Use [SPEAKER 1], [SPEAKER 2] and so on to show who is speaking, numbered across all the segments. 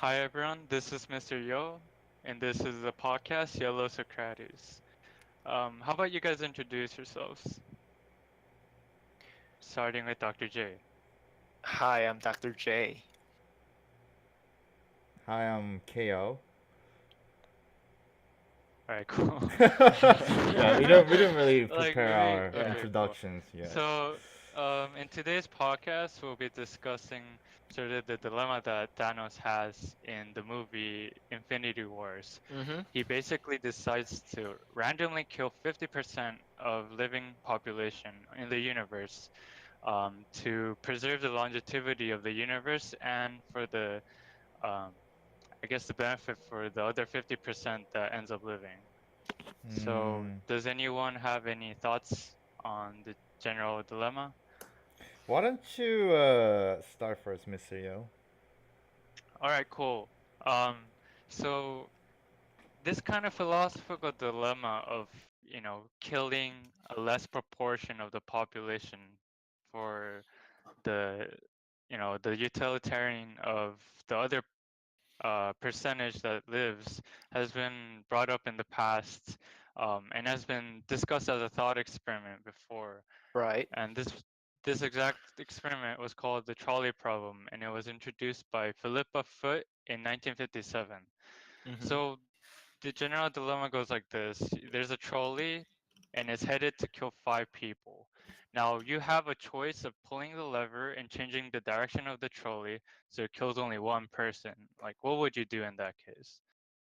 [SPEAKER 1] Hi everyone, this is Mr. Yo, and this is the podcast Yellow Socrates. How about you guys introduce yourselves? Starting with Dr. J.
[SPEAKER 2] Hi, I'm Dr. J.
[SPEAKER 3] Hi, I'm KO.
[SPEAKER 1] Alright, cool.
[SPEAKER 3] Yeah, we didn't really prepare our
[SPEAKER 2] Yeah.
[SPEAKER 1] Okay, cool.
[SPEAKER 3] introductions yet.
[SPEAKER 1] So, in today's podcast, we'll be discussing sort of the dilemma that Thanos has in the movie Infinity Wars.
[SPEAKER 2] Mm-hmm.
[SPEAKER 1] He basically decides to randomly kill 50% of living population in the universe to preserve the longevity of the universe and for the, um, I guess, the benefit for the other 50% that ends up living. So,
[SPEAKER 3] Hmm.
[SPEAKER 1] does anyone have any thoughts on the general dilemma?
[SPEAKER 3] Why don't you start first, Mr. Yo?
[SPEAKER 1] All right, cool. Um, so this kind of philosophical dilemma of, killing a less proportion of the population for the, the utilitarian of the other percentage that lives has been brought up in the past and has been discussed as a thought experiment before.
[SPEAKER 2] Right.
[SPEAKER 1] And this exact experiment was called the trolley problem, and it was introduced by Philippa Foot in 1957.
[SPEAKER 2] Mm-hmm.
[SPEAKER 1] So the general dilemma goes like this: there's a trolley, and it's headed to kill 5 people. Now you have a choice of pulling the lever and changing the direction of the trolley so it kills only one person. Like, what would you do in that case?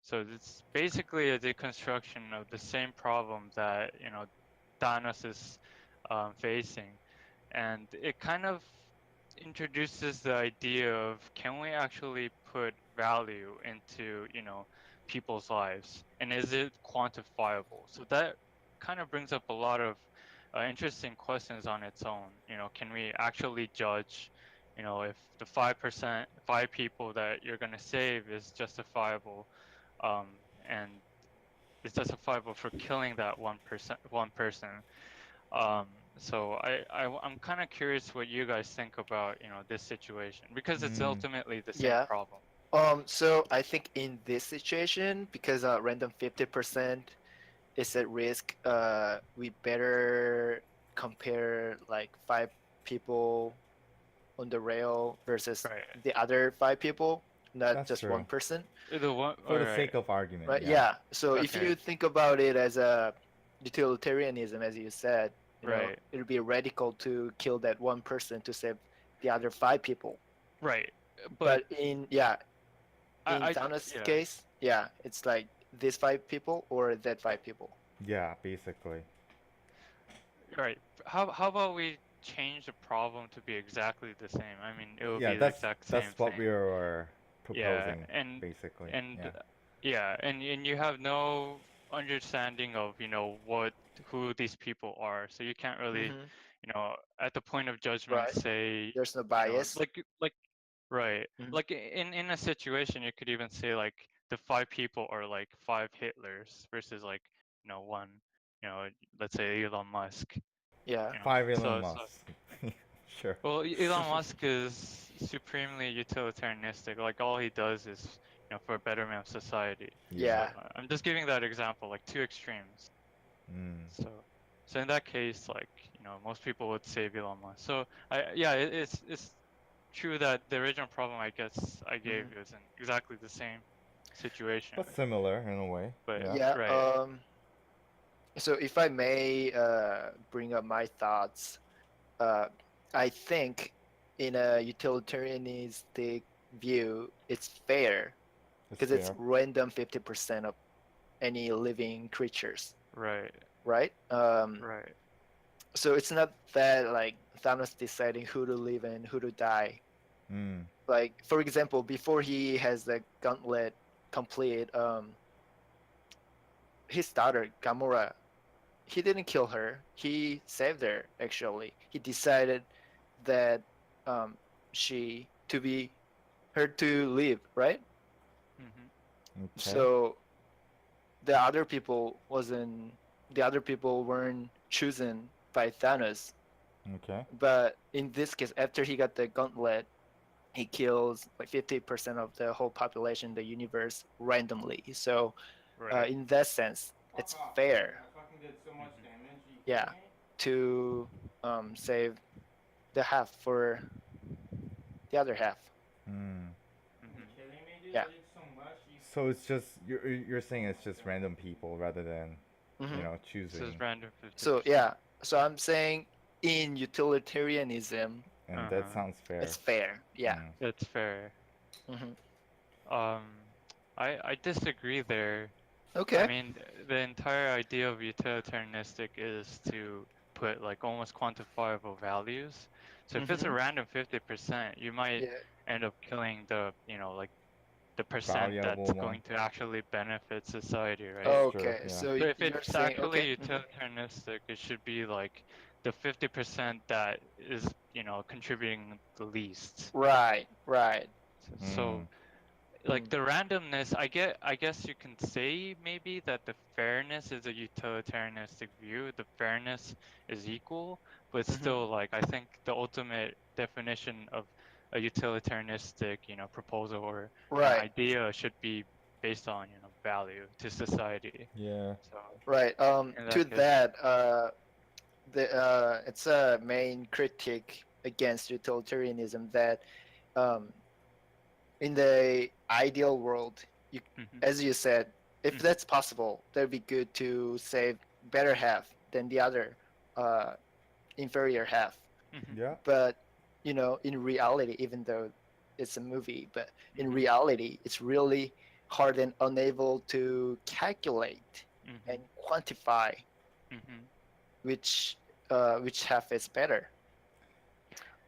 [SPEAKER 1] So it's basically a deconstruction of the same problem that Thanos is facing, and it kind of introduces the idea of, can we actually put value into people's lives, and is it quantifiable? So that kind of brings up a lot of interesting questions on its own. Can we actually judge if the 5 people that you're going to save is justifiable, and is justifiable for killing that 1% um, so I'm kind of curious what you guys think about, this situation, because it's
[SPEAKER 3] Hmm.
[SPEAKER 1] ultimately the same
[SPEAKER 2] Yeah.
[SPEAKER 1] problem.
[SPEAKER 2] So I think in this situation, because random 50% is at risk, we better compare like 5 people on the rail versus
[SPEAKER 1] Right.
[SPEAKER 2] the other 5 people, not
[SPEAKER 3] That's
[SPEAKER 2] just one
[SPEAKER 3] true.
[SPEAKER 2] person.
[SPEAKER 1] The one, all
[SPEAKER 3] For the
[SPEAKER 1] right.
[SPEAKER 3] sake of argument,
[SPEAKER 2] Right?
[SPEAKER 3] yeah.
[SPEAKER 2] Yeah. So if
[SPEAKER 1] Okay.
[SPEAKER 2] you think about it as a utilitarianism, as you said,
[SPEAKER 1] Right.
[SPEAKER 2] it would be radical to kill that one person to save the other 5 people.
[SPEAKER 1] Right. But
[SPEAKER 2] But in
[SPEAKER 1] I
[SPEAKER 2] Thanos'
[SPEAKER 1] yeah.
[SPEAKER 2] case, yeah, it's like these 5 people or that 5 people.
[SPEAKER 3] Yeah, basically.
[SPEAKER 1] Right. How about we change the problem to be exactly the same? I mean, it would
[SPEAKER 3] Yeah,
[SPEAKER 1] be the
[SPEAKER 3] that's
[SPEAKER 1] exact same
[SPEAKER 3] that's what
[SPEAKER 1] thing.
[SPEAKER 3] we were
[SPEAKER 1] Yeah,
[SPEAKER 3] proposing, basically.
[SPEAKER 1] and
[SPEAKER 3] Yeah.
[SPEAKER 1] yeah, and you have no understanding of, who these people are. So you can't really,
[SPEAKER 2] Mm-hmm.
[SPEAKER 1] at the point of judgment
[SPEAKER 2] Right?
[SPEAKER 1] say,
[SPEAKER 2] There's no bias.
[SPEAKER 1] like right.
[SPEAKER 2] Mm-hmm.
[SPEAKER 1] Like in a situation you could even say like the 5 people are like 5 Hitlers versus like, one, you know, let's say Elon Musk,
[SPEAKER 2] Yeah.
[SPEAKER 1] you know.
[SPEAKER 3] Five Elon
[SPEAKER 1] So
[SPEAKER 3] Musk. Sure.
[SPEAKER 1] well, Elon Musk is supremely utilitarianistic. Like all he does is, for a betterment of society.
[SPEAKER 3] Yeah.
[SPEAKER 1] So
[SPEAKER 2] Yeah.
[SPEAKER 1] I'm just giving that example, like two extremes.
[SPEAKER 3] Mm.
[SPEAKER 1] So, so in that case, like most people would save Elon Musk. So yeah, it's true that the original problem I guess I gave
[SPEAKER 2] Mm-hmm.
[SPEAKER 1] you isn't exactly the same situation.
[SPEAKER 3] But similar in a way.
[SPEAKER 1] But
[SPEAKER 3] Yeah.
[SPEAKER 2] Yeah.
[SPEAKER 1] right,
[SPEAKER 2] So if I may bring up my thoughts, uh, I think in a utilitarianistic view, it's fair
[SPEAKER 3] It's
[SPEAKER 2] because it's
[SPEAKER 3] fair.
[SPEAKER 2] random 50% of any living creatures,
[SPEAKER 1] right,
[SPEAKER 2] right?
[SPEAKER 1] right,
[SPEAKER 2] So it's not that like Thanos deciding who to live and who to die.
[SPEAKER 3] Mm.
[SPEAKER 2] Like for example, before he has the gauntlet complete, his daughter Gamora, he didn't kill her. He saved her. Actually, he decided that um, she to be her to live, right?
[SPEAKER 1] hmm
[SPEAKER 3] Okay.
[SPEAKER 2] So the other people wasn't. The other people weren't chosen by Thanos.
[SPEAKER 3] Okay.
[SPEAKER 2] But in this case, after he got the gauntlet, he kills like 50% of the whole population in the universe randomly. So
[SPEAKER 1] Right.
[SPEAKER 2] in that sense, it's fair,
[SPEAKER 1] Hmm.
[SPEAKER 2] yeah, to save the half for the other half.
[SPEAKER 3] Mm.
[SPEAKER 1] Hmm.
[SPEAKER 2] Yeah.
[SPEAKER 3] So it's just you're saying it's just random people rather than,
[SPEAKER 2] Hmm.
[SPEAKER 1] This is
[SPEAKER 3] choosing,
[SPEAKER 1] random
[SPEAKER 2] So
[SPEAKER 1] 50%.
[SPEAKER 2] yeah, so I'm saying in utilitarianism,
[SPEAKER 3] and that
[SPEAKER 1] Uh-huh.
[SPEAKER 3] sounds
[SPEAKER 2] it's
[SPEAKER 3] fair.
[SPEAKER 2] fair. Yeah.
[SPEAKER 3] Mm.
[SPEAKER 1] It's fair.
[SPEAKER 2] Hmm.
[SPEAKER 1] I disagree there. I
[SPEAKER 2] Okay.
[SPEAKER 1] mean, the entire idea of utilitarianistic is to put like almost quantifiable values. So if it's a
[SPEAKER 2] Hmm.
[SPEAKER 1] random 50%, you might
[SPEAKER 2] Yeah.
[SPEAKER 1] end up killing the, like the percent
[SPEAKER 3] Valuable
[SPEAKER 1] that's
[SPEAKER 3] one.
[SPEAKER 1] going to actually benefit society,
[SPEAKER 3] That's
[SPEAKER 1] right?
[SPEAKER 3] true.
[SPEAKER 2] Okay.
[SPEAKER 3] Yeah.
[SPEAKER 2] So
[SPEAKER 1] So if
[SPEAKER 2] you're
[SPEAKER 1] it's
[SPEAKER 2] saying
[SPEAKER 1] actually
[SPEAKER 2] okay.
[SPEAKER 1] utilitarianistic, it should be like the 50% that is, contributing the least.
[SPEAKER 2] Right. Right.
[SPEAKER 3] Mm.
[SPEAKER 1] So like
[SPEAKER 2] Mm.
[SPEAKER 1] the randomness, I guess you can say maybe that the fairness is a utilitarianistic view. The fairness is equal, but
[SPEAKER 2] Hmm.
[SPEAKER 1] still, like, I think the ultimate definition of a utilitarianistic, proposal or an
[SPEAKER 2] Right.
[SPEAKER 1] idea should be based on, value to society.
[SPEAKER 3] Yeah.
[SPEAKER 1] So
[SPEAKER 2] Right.
[SPEAKER 1] in
[SPEAKER 2] To
[SPEAKER 1] that case,
[SPEAKER 2] that, it's a main critique against utilitarianism that um, in the ideal world, you,
[SPEAKER 1] hmm
[SPEAKER 2] as you said, if
[SPEAKER 1] hmm
[SPEAKER 2] that's possible, that'd be good to save better half than the other uh, inferior half.
[SPEAKER 1] hmm
[SPEAKER 3] Yeah.
[SPEAKER 2] But in reality, even though it's a movie, but in
[SPEAKER 1] hmm
[SPEAKER 2] reality, it's really hard and unable to calculate and
[SPEAKER 1] hmm
[SPEAKER 2] quantify
[SPEAKER 1] hmm
[SPEAKER 2] which which half is better.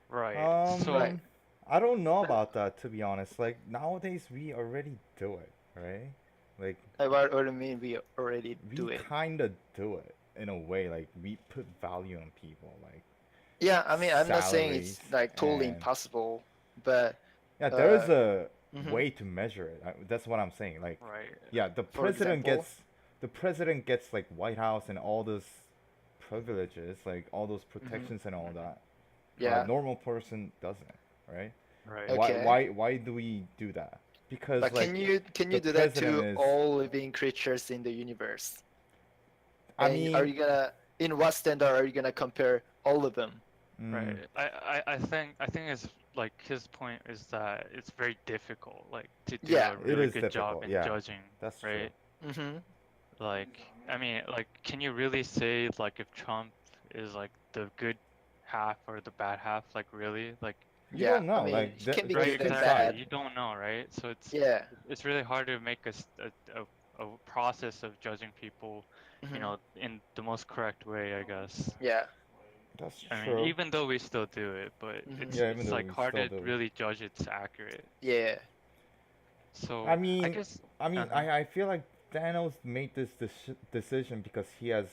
[SPEAKER 1] right. So
[SPEAKER 2] Right.
[SPEAKER 3] Um, I don't know about that, to be honest. Like nowadays, we already do it, right? Like
[SPEAKER 2] What do you mean we already
[SPEAKER 3] we
[SPEAKER 2] do it?
[SPEAKER 3] kind of do it in a way. Like we put value on people, like
[SPEAKER 2] Yeah, I mean, I'm not saying
[SPEAKER 3] salaries,
[SPEAKER 2] it's like totally
[SPEAKER 3] and
[SPEAKER 2] impossible, but
[SPEAKER 3] yeah, there
[SPEAKER 2] uh,
[SPEAKER 3] is a
[SPEAKER 2] mhm.
[SPEAKER 3] way to measure it. That's what I'm saying. Like,
[SPEAKER 1] right.
[SPEAKER 3] yeah,
[SPEAKER 2] For example,
[SPEAKER 3] the president gets like White House and all those privileges, like all those
[SPEAKER 2] hmm,
[SPEAKER 3] protections and all
[SPEAKER 1] hmm
[SPEAKER 3] that.
[SPEAKER 2] yeah,
[SPEAKER 3] Normal person doesn't, right?
[SPEAKER 1] Right.
[SPEAKER 2] okay.
[SPEAKER 3] Why do we do that? Because
[SPEAKER 2] But
[SPEAKER 3] like
[SPEAKER 2] can
[SPEAKER 3] the
[SPEAKER 2] you do that
[SPEAKER 3] president
[SPEAKER 2] to
[SPEAKER 3] is,
[SPEAKER 2] all living creatures in the universe?
[SPEAKER 3] I
[SPEAKER 2] And are
[SPEAKER 3] mean,
[SPEAKER 2] you gonna, in what standard are you gonna compare all of them?
[SPEAKER 3] mm,
[SPEAKER 1] Right. I think it's like his point is that it's very difficult, like, to do
[SPEAKER 2] Yeah.
[SPEAKER 1] a
[SPEAKER 3] it
[SPEAKER 1] really
[SPEAKER 3] is
[SPEAKER 1] good job
[SPEAKER 3] difficult.
[SPEAKER 1] in
[SPEAKER 3] Yeah,
[SPEAKER 1] judging,
[SPEAKER 3] that's true.
[SPEAKER 1] right?
[SPEAKER 2] Mm-hmm.
[SPEAKER 1] Like, I mean, like, can you really say like if Trump is like the good half or the bad half? Like, really? Like,
[SPEAKER 3] You
[SPEAKER 2] Yeah.
[SPEAKER 3] don't
[SPEAKER 2] I
[SPEAKER 3] know.
[SPEAKER 2] mean,
[SPEAKER 3] Like
[SPEAKER 2] it can be
[SPEAKER 1] right?
[SPEAKER 2] good
[SPEAKER 3] two
[SPEAKER 2] and
[SPEAKER 1] Exactly.
[SPEAKER 2] bad.
[SPEAKER 3] sides.
[SPEAKER 1] You don't know, right? So it's
[SPEAKER 2] Yeah.
[SPEAKER 1] it's really hard to make a process of judging people,
[SPEAKER 2] Mm-hmm.
[SPEAKER 1] in the most correct way, I guess.
[SPEAKER 2] Yeah.
[SPEAKER 3] That's
[SPEAKER 1] I mean,
[SPEAKER 3] true.
[SPEAKER 1] even though we still do it, but
[SPEAKER 2] Mm-hmm.
[SPEAKER 1] it's
[SPEAKER 3] Yeah, even
[SPEAKER 1] it's
[SPEAKER 3] though
[SPEAKER 1] like
[SPEAKER 3] we
[SPEAKER 1] hard
[SPEAKER 3] still
[SPEAKER 1] to
[SPEAKER 3] do.
[SPEAKER 1] really judge it's accurate.
[SPEAKER 2] Yeah.
[SPEAKER 3] I
[SPEAKER 1] So I
[SPEAKER 3] mean,
[SPEAKER 1] guess, uh-huh.
[SPEAKER 3] I feel like Thanos made this decision because he has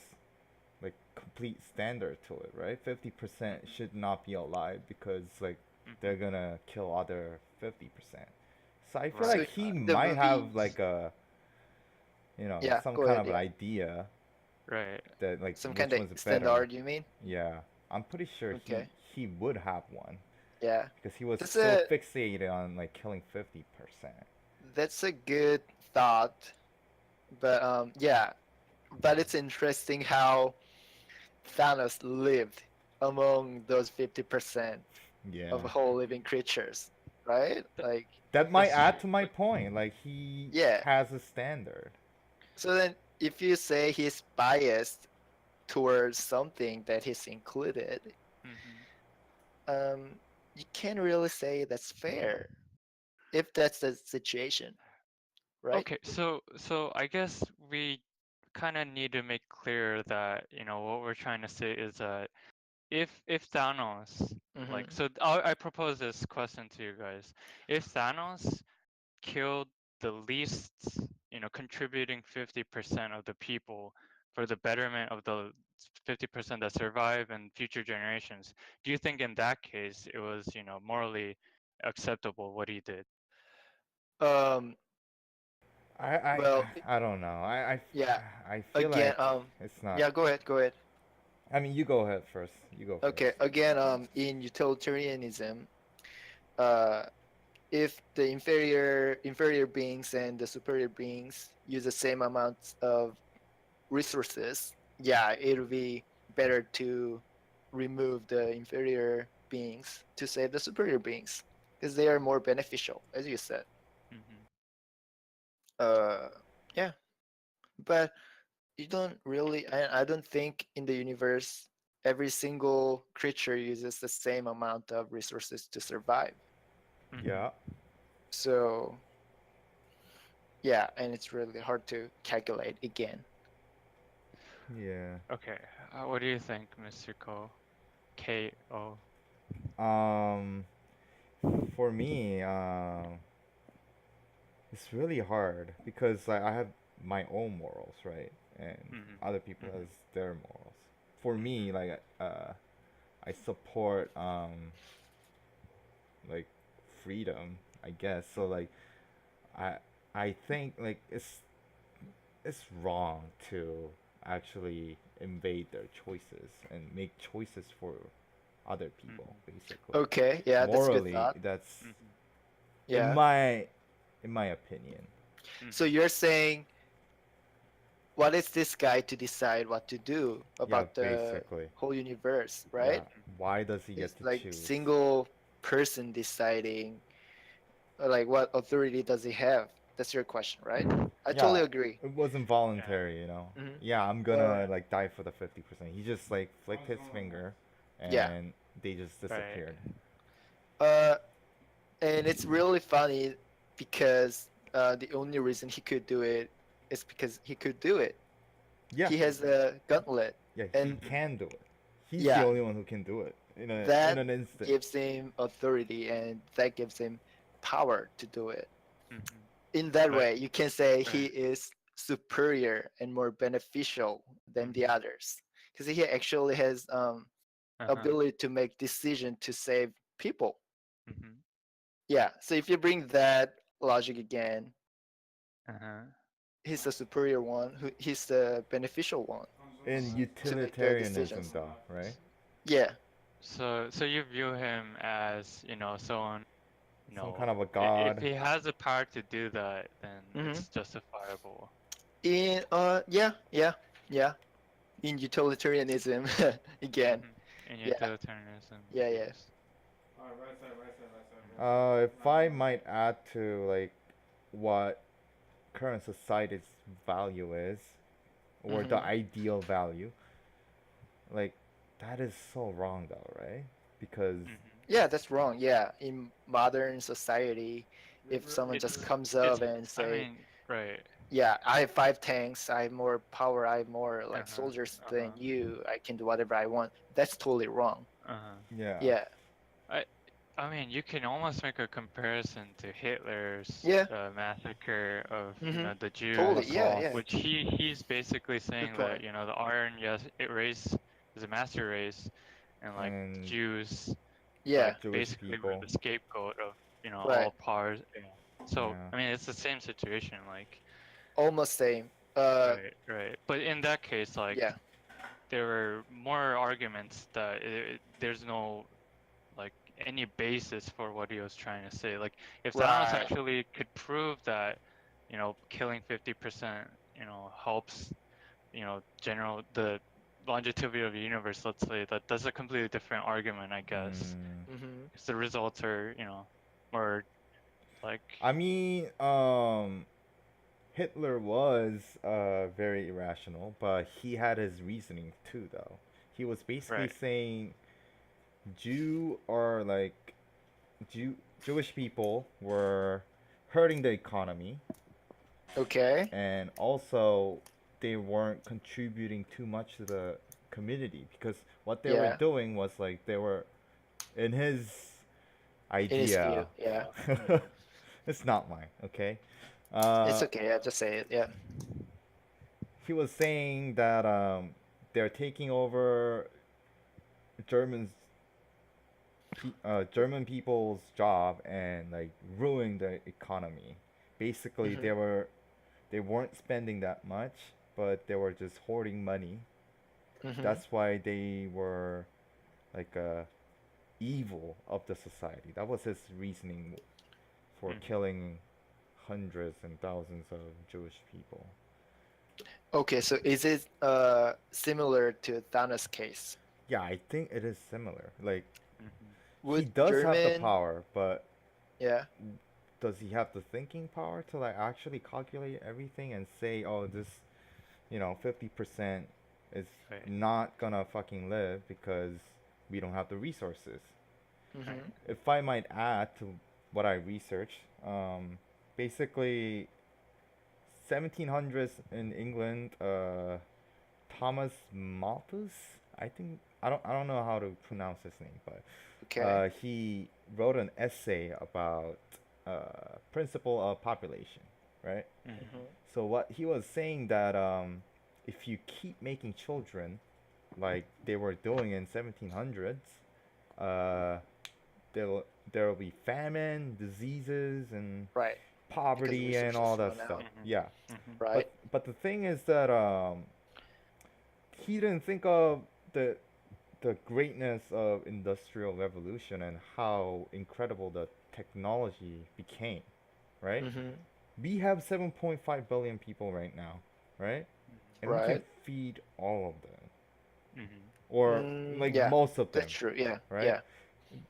[SPEAKER 3] like complete standard to it, right? 50%
[SPEAKER 1] hmm
[SPEAKER 3] should not be alive because like they're
[SPEAKER 1] hmm
[SPEAKER 3] gonna kill other 50%. So I feel
[SPEAKER 2] So
[SPEAKER 3] like
[SPEAKER 1] Right.
[SPEAKER 3] he
[SPEAKER 2] the
[SPEAKER 3] might have
[SPEAKER 2] movies.
[SPEAKER 3] like a,
[SPEAKER 2] Yeah.
[SPEAKER 3] some
[SPEAKER 2] Go
[SPEAKER 3] kind
[SPEAKER 2] ahead.
[SPEAKER 3] of an
[SPEAKER 2] Yeah.
[SPEAKER 3] idea
[SPEAKER 1] Right.
[SPEAKER 3] that like
[SPEAKER 2] Some kind
[SPEAKER 3] which
[SPEAKER 2] of
[SPEAKER 3] one's better.
[SPEAKER 2] standard, you mean?
[SPEAKER 3] Yeah, I'm pretty sure
[SPEAKER 2] Okay.
[SPEAKER 3] he would have one
[SPEAKER 2] Yeah.
[SPEAKER 3] because he was
[SPEAKER 2] That's
[SPEAKER 3] so
[SPEAKER 2] a
[SPEAKER 3] fixated on like killing 50%.
[SPEAKER 2] that's a good thought, but yeah. But it's interesting how Thanos lived among those 50% of
[SPEAKER 3] Yeah.
[SPEAKER 2] whole living creatures, right?
[SPEAKER 1] Th-
[SPEAKER 2] Like,
[SPEAKER 3] That might
[SPEAKER 1] that's
[SPEAKER 3] add
[SPEAKER 1] true.
[SPEAKER 3] to my point. Like he
[SPEAKER 2] yeah.
[SPEAKER 3] has a standard.
[SPEAKER 2] So then, if you say he's biased towards something that he's included,
[SPEAKER 1] hmm
[SPEAKER 2] you can't really say that's fair if that's the situation, right?
[SPEAKER 1] Okay, so I guess we kind of need to make clear that, what we're trying to say is that if Thanos, like,
[SPEAKER 2] Mm-hmm.
[SPEAKER 1] so I propose this question to you guys. If Thanos killed the least, contributing 50% of the people for the betterment of the 50% that survive and future generations, do you think in that case it was, morally acceptable what he did?
[SPEAKER 2] Um,
[SPEAKER 3] I I
[SPEAKER 2] well,
[SPEAKER 3] I don't know.
[SPEAKER 2] yeah.
[SPEAKER 3] I feel
[SPEAKER 2] Again,
[SPEAKER 3] like it's not.
[SPEAKER 2] yeah. Go ahead. Go ahead.
[SPEAKER 3] I mean, you go ahead first. You go
[SPEAKER 2] Okay.
[SPEAKER 3] first.
[SPEAKER 2] Again, in utilitarianism, uh, if the inferior beings and the superior beings use the same amount of resources, yeah, it'll be better to remove the inferior beings to save the superior beings because they are more beneficial, as you said.
[SPEAKER 1] Hmm.
[SPEAKER 2] Uh, yeah, but you don't really. I don't think in the universe every single creature uses the same amount of resources to survive.
[SPEAKER 1] Hmm.
[SPEAKER 3] Yeah.
[SPEAKER 2] So yeah, and it's really hard to calculate again.
[SPEAKER 3] Yeah.
[SPEAKER 1] Okay. What do you think, Mr. Ko? Ko.
[SPEAKER 3] Um, for me, it's really hard because like, I have my own morals, right? And
[SPEAKER 1] Hmm.
[SPEAKER 3] other people
[SPEAKER 1] Hmm.
[SPEAKER 3] has their morals. For me,
[SPEAKER 1] Hmm.
[SPEAKER 3] like, I support like freedom, I guess. So like, I I think like it's wrong to actually invade their choices and make choices for other people,
[SPEAKER 1] Hmm.
[SPEAKER 3] basically.
[SPEAKER 2] Okay, yeah, that's a good
[SPEAKER 3] Morally,
[SPEAKER 2] thought.
[SPEAKER 3] that's
[SPEAKER 1] Hmm.
[SPEAKER 3] in
[SPEAKER 2] Yeah.
[SPEAKER 3] my in my opinion.
[SPEAKER 2] So
[SPEAKER 1] Hmm.
[SPEAKER 2] you're saying, what is this guy to decide what to do
[SPEAKER 3] Yeah,
[SPEAKER 2] about the
[SPEAKER 3] basically.
[SPEAKER 2] whole universe, right?
[SPEAKER 3] Yeah. Why does he
[SPEAKER 2] It's
[SPEAKER 3] get to
[SPEAKER 2] like
[SPEAKER 3] choose?
[SPEAKER 2] single person deciding, like what authority does he have? That's your question, right? I totally
[SPEAKER 3] Yeah,
[SPEAKER 2] agree.
[SPEAKER 3] it wasn't
[SPEAKER 1] Yeah.
[SPEAKER 3] voluntary, you know.
[SPEAKER 2] Hmm.
[SPEAKER 3] Yeah, I'm
[SPEAKER 2] Uh,
[SPEAKER 3] gonna like die for the 50%. He just like flicked his finger
[SPEAKER 2] yeah.
[SPEAKER 3] and they just
[SPEAKER 1] Right.
[SPEAKER 3] disappeared.
[SPEAKER 2] Uh, and it's really funny because the only reason he could do it is because he could do it.
[SPEAKER 3] Yeah,
[SPEAKER 2] He has a gauntlet,
[SPEAKER 3] yeah, he
[SPEAKER 2] and
[SPEAKER 1] Hmm.
[SPEAKER 3] can do it. He's the
[SPEAKER 2] yeah,
[SPEAKER 3] only one who can do it in
[SPEAKER 2] that
[SPEAKER 3] an instant.
[SPEAKER 2] gives him authority and that gives him power to do it.
[SPEAKER 1] Hmm.
[SPEAKER 2] In that
[SPEAKER 1] But
[SPEAKER 2] way, you can say he
[SPEAKER 1] right.
[SPEAKER 2] is superior and more beneficial than the
[SPEAKER 1] Hmm.
[SPEAKER 2] others because he actually has
[SPEAKER 1] Uh-huh.
[SPEAKER 2] ability to make decision to save people.
[SPEAKER 1] Hmm.
[SPEAKER 2] Yeah, so if you bring that logic again,
[SPEAKER 1] Uh-huh.
[SPEAKER 2] he's the superior one, he's the beneficial one
[SPEAKER 3] In
[SPEAKER 2] to make the
[SPEAKER 3] utilitarianism,
[SPEAKER 2] decisions.
[SPEAKER 3] though, right?
[SPEAKER 2] Yeah.
[SPEAKER 1] So you view him as, someone,
[SPEAKER 3] Some kind of a
[SPEAKER 1] if
[SPEAKER 3] god.
[SPEAKER 1] he has the power to do that, then
[SPEAKER 2] Hmm.
[SPEAKER 1] it's justifiable.
[SPEAKER 2] In yeah, yeah, yeah. In utilitarianism again.
[SPEAKER 1] Hmm. In
[SPEAKER 2] Yeah,
[SPEAKER 1] utilitarianism
[SPEAKER 2] yeah, yeah.
[SPEAKER 1] views.
[SPEAKER 3] If I might add to like what current society's value is, or the
[SPEAKER 2] Hmm.
[SPEAKER 3] ideal value, like that is so wrong though, right? Because
[SPEAKER 1] Hmm.
[SPEAKER 2] Yeah, that's wrong. Yeah, in modern society, if someone just comes
[SPEAKER 1] It's
[SPEAKER 2] up and
[SPEAKER 1] I
[SPEAKER 2] say,
[SPEAKER 1] mean, right.
[SPEAKER 2] "Yeah, I have 5 tanks. I have more power. I have more like
[SPEAKER 1] Uh-huh.
[SPEAKER 2] soldiers than
[SPEAKER 1] Uh-huh.
[SPEAKER 2] you. I can do whatever I want." That's totally wrong.
[SPEAKER 1] Uh-huh.
[SPEAKER 3] yeah,
[SPEAKER 2] Yeah,
[SPEAKER 1] I I mean, you can almost make a comparison to Hitler's
[SPEAKER 2] yeah.
[SPEAKER 1] massacre of,
[SPEAKER 2] Hmm.
[SPEAKER 1] the Jews,
[SPEAKER 2] Totally. Yeah,
[SPEAKER 3] Holocaust.
[SPEAKER 2] yeah.
[SPEAKER 1] which he's basically
[SPEAKER 2] Good
[SPEAKER 1] saying that,
[SPEAKER 2] point.
[SPEAKER 1] the Aryan, yes, it race is a master race, and like the
[SPEAKER 3] And
[SPEAKER 1] Jews
[SPEAKER 2] Yeah,
[SPEAKER 1] like
[SPEAKER 3] Jewish
[SPEAKER 1] basically were
[SPEAKER 3] people.
[SPEAKER 1] the scapegoat of,
[SPEAKER 2] right.
[SPEAKER 1] all powers. Yeah. So
[SPEAKER 3] Yeah.
[SPEAKER 1] I mean, it's the same situation, like,
[SPEAKER 2] Almost same.
[SPEAKER 1] right, right. But in that case, like,
[SPEAKER 2] Yeah.
[SPEAKER 1] there were more arguments that there's no like any basis for what he was trying to say. Like, if Thanos
[SPEAKER 2] Right.
[SPEAKER 1] actually could prove that, killing 50%, helps, general the longevity of the universe, let's say, that's a completely different argument, I guess.
[SPEAKER 3] Mm.
[SPEAKER 2] Hmm.
[SPEAKER 1] Because the results are, more like,
[SPEAKER 3] I mean, Hitler was very irrational, but he had his reasoning too, though. He was basically
[SPEAKER 1] right.
[SPEAKER 3] saying Jew or like Jewish people were hurting the economy,
[SPEAKER 2] Okay.
[SPEAKER 3] and also they weren't contributing too much to the community because what they were
[SPEAKER 2] Yeah.
[SPEAKER 3] doing was like they were in his
[SPEAKER 2] In his view.
[SPEAKER 3] idea.
[SPEAKER 2] Yeah.
[SPEAKER 1] Hmm.
[SPEAKER 3] It's not mine, okay?
[SPEAKER 2] It's
[SPEAKER 3] Uh,
[SPEAKER 2] okay. I just say it. Yeah.
[SPEAKER 3] he was saying that they're taking over Germans, German people's job and like ruining the economy. Basically,
[SPEAKER 2] Hmm.
[SPEAKER 3] they weren't spending that much, but they were just hoarding money.
[SPEAKER 2] Hmm.
[SPEAKER 3] That's why they were like evil of the society. That was his reasoning for
[SPEAKER 1] Mhm.
[SPEAKER 3] killing hundreds and thousands of Jewish people.
[SPEAKER 2] Okay, so is it similar to Thanos case?
[SPEAKER 3] Yeah, I think it is similar. Like,
[SPEAKER 1] Mhm.
[SPEAKER 3] he
[SPEAKER 2] Would
[SPEAKER 3] does have the
[SPEAKER 2] German,
[SPEAKER 3] power, but
[SPEAKER 2] yeah,
[SPEAKER 3] does he have the thinking power to like actually calculate everything and say, oh, this, 50% is
[SPEAKER 1] Right.
[SPEAKER 3] not gonna fucking live because we don't have the resources.
[SPEAKER 2] mm-hmm.
[SPEAKER 1] Right.
[SPEAKER 3] If I might add to what I researched, basically 1700s in England, Thomas Malthus, I don't know how to pronounce his name, but
[SPEAKER 2] Okay,
[SPEAKER 3] he wrote an essay about principle of population, right?
[SPEAKER 1] Mhm.
[SPEAKER 2] mm-hmm.
[SPEAKER 3] So what he was saying that if you keep making children like they were doing in 1700s, uh, there will be famine, diseases, and
[SPEAKER 2] Right, because
[SPEAKER 3] poverty and all
[SPEAKER 2] resources
[SPEAKER 3] that
[SPEAKER 2] run
[SPEAKER 3] stuff.
[SPEAKER 2] out,
[SPEAKER 1] Mhm.
[SPEAKER 3] Yeah,
[SPEAKER 1] Mhm.
[SPEAKER 2] right?
[SPEAKER 3] but the thing is that he didn't think of the the greatness of industrial revolution and how incredible the technology became, right?
[SPEAKER 2] Mm-hmm.
[SPEAKER 3] We have 7.5 billion people right now, right?
[SPEAKER 1] Mhm.
[SPEAKER 3] And we can
[SPEAKER 2] Right.
[SPEAKER 3] feed all of them,
[SPEAKER 1] Mhm.
[SPEAKER 3] or
[SPEAKER 2] Mm,
[SPEAKER 3] like
[SPEAKER 2] yeah,
[SPEAKER 3] most of
[SPEAKER 2] that's
[SPEAKER 3] them,
[SPEAKER 2] true. Yeah,
[SPEAKER 3] right?
[SPEAKER 2] yeah.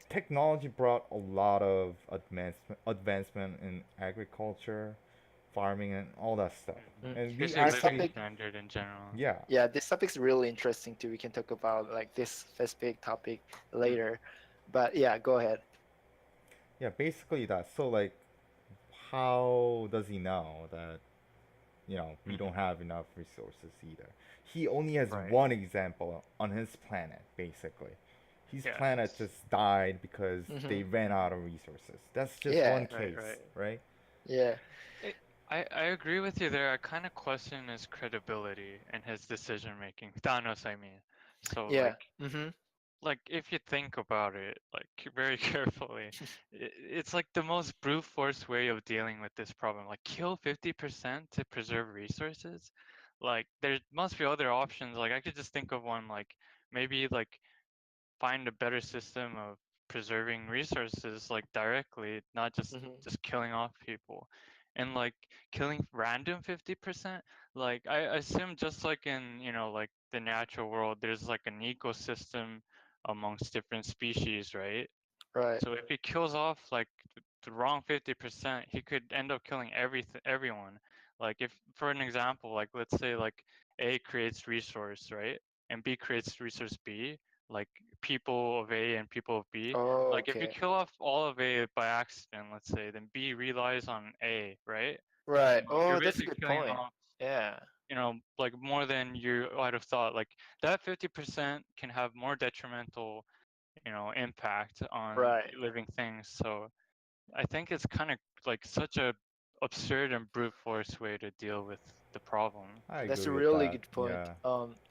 [SPEAKER 3] Technology brought a lot of advancement in agriculture, farming, and all that stuff.
[SPEAKER 1] Mhm.
[SPEAKER 2] Mm.
[SPEAKER 3] And we
[SPEAKER 1] Just a
[SPEAKER 2] This
[SPEAKER 1] living
[SPEAKER 3] actually,
[SPEAKER 2] topic,
[SPEAKER 1] standard in general.
[SPEAKER 3] yeah,
[SPEAKER 2] yeah, this topic's really interesting too. We can talk about like this specific topic
[SPEAKER 1] Mhm.
[SPEAKER 2] later, but yeah, go ahead.
[SPEAKER 3] yeah, basically that. So like, how does he know that we don't
[SPEAKER 1] Mhm.
[SPEAKER 3] have enough resources either? He only has
[SPEAKER 1] Right.
[SPEAKER 3] one example on his planet, basically. His planet
[SPEAKER 1] Yes.
[SPEAKER 3] just died because
[SPEAKER 2] Mm-hmm.
[SPEAKER 3] they ran out
[SPEAKER 1] Mhm.
[SPEAKER 3] of resources. That's just
[SPEAKER 2] Yeah,
[SPEAKER 3] one
[SPEAKER 1] Right.
[SPEAKER 3] case,
[SPEAKER 1] Right.
[SPEAKER 3] right?
[SPEAKER 2] yeah,
[SPEAKER 1] I I agree with you there. I kind of question his credibility and his decision making. Thanos, I mean. So
[SPEAKER 2] yeah. Mm-hmm.
[SPEAKER 1] like if you think about it very carefully, it's like the most brute force way of dealing with this problem. Like kill 50% to preserve resources. Like there must be other options. Like I could just think of one like maybe like find a better system of preserving resources like directly, not
[SPEAKER 2] Mm-hmm.
[SPEAKER 1] just killing off people. And like killing random 50%, like I assume just like in, like the natural world, there's like an ecosystem amongst different species, right?
[SPEAKER 2] Right.
[SPEAKER 1] So if he kills off like the wrong 50%, he could end up killing everyone. Like if for an example, like let's say like A creates resource, right? And B creates resource B, like people of A and people of B.
[SPEAKER 2] Oh,
[SPEAKER 1] Like if you
[SPEAKER 2] okay.
[SPEAKER 1] kill off all of A by accident, let's say, then B relies on A, right?
[SPEAKER 2] Right.
[SPEAKER 1] So you're
[SPEAKER 2] Oh, that's a
[SPEAKER 1] basically
[SPEAKER 2] good
[SPEAKER 1] killing
[SPEAKER 2] point.
[SPEAKER 1] off,
[SPEAKER 2] Yeah.
[SPEAKER 1] like more than you might have thought. Like that 50% can have more detrimental impact on
[SPEAKER 2] Right.
[SPEAKER 1] living things. So I think it's kind of like such a absurd and brute force way to deal with the problem.
[SPEAKER 3] I
[SPEAKER 2] That's a
[SPEAKER 3] agree with
[SPEAKER 2] really
[SPEAKER 3] that.
[SPEAKER 2] good point.
[SPEAKER 3] Yeah,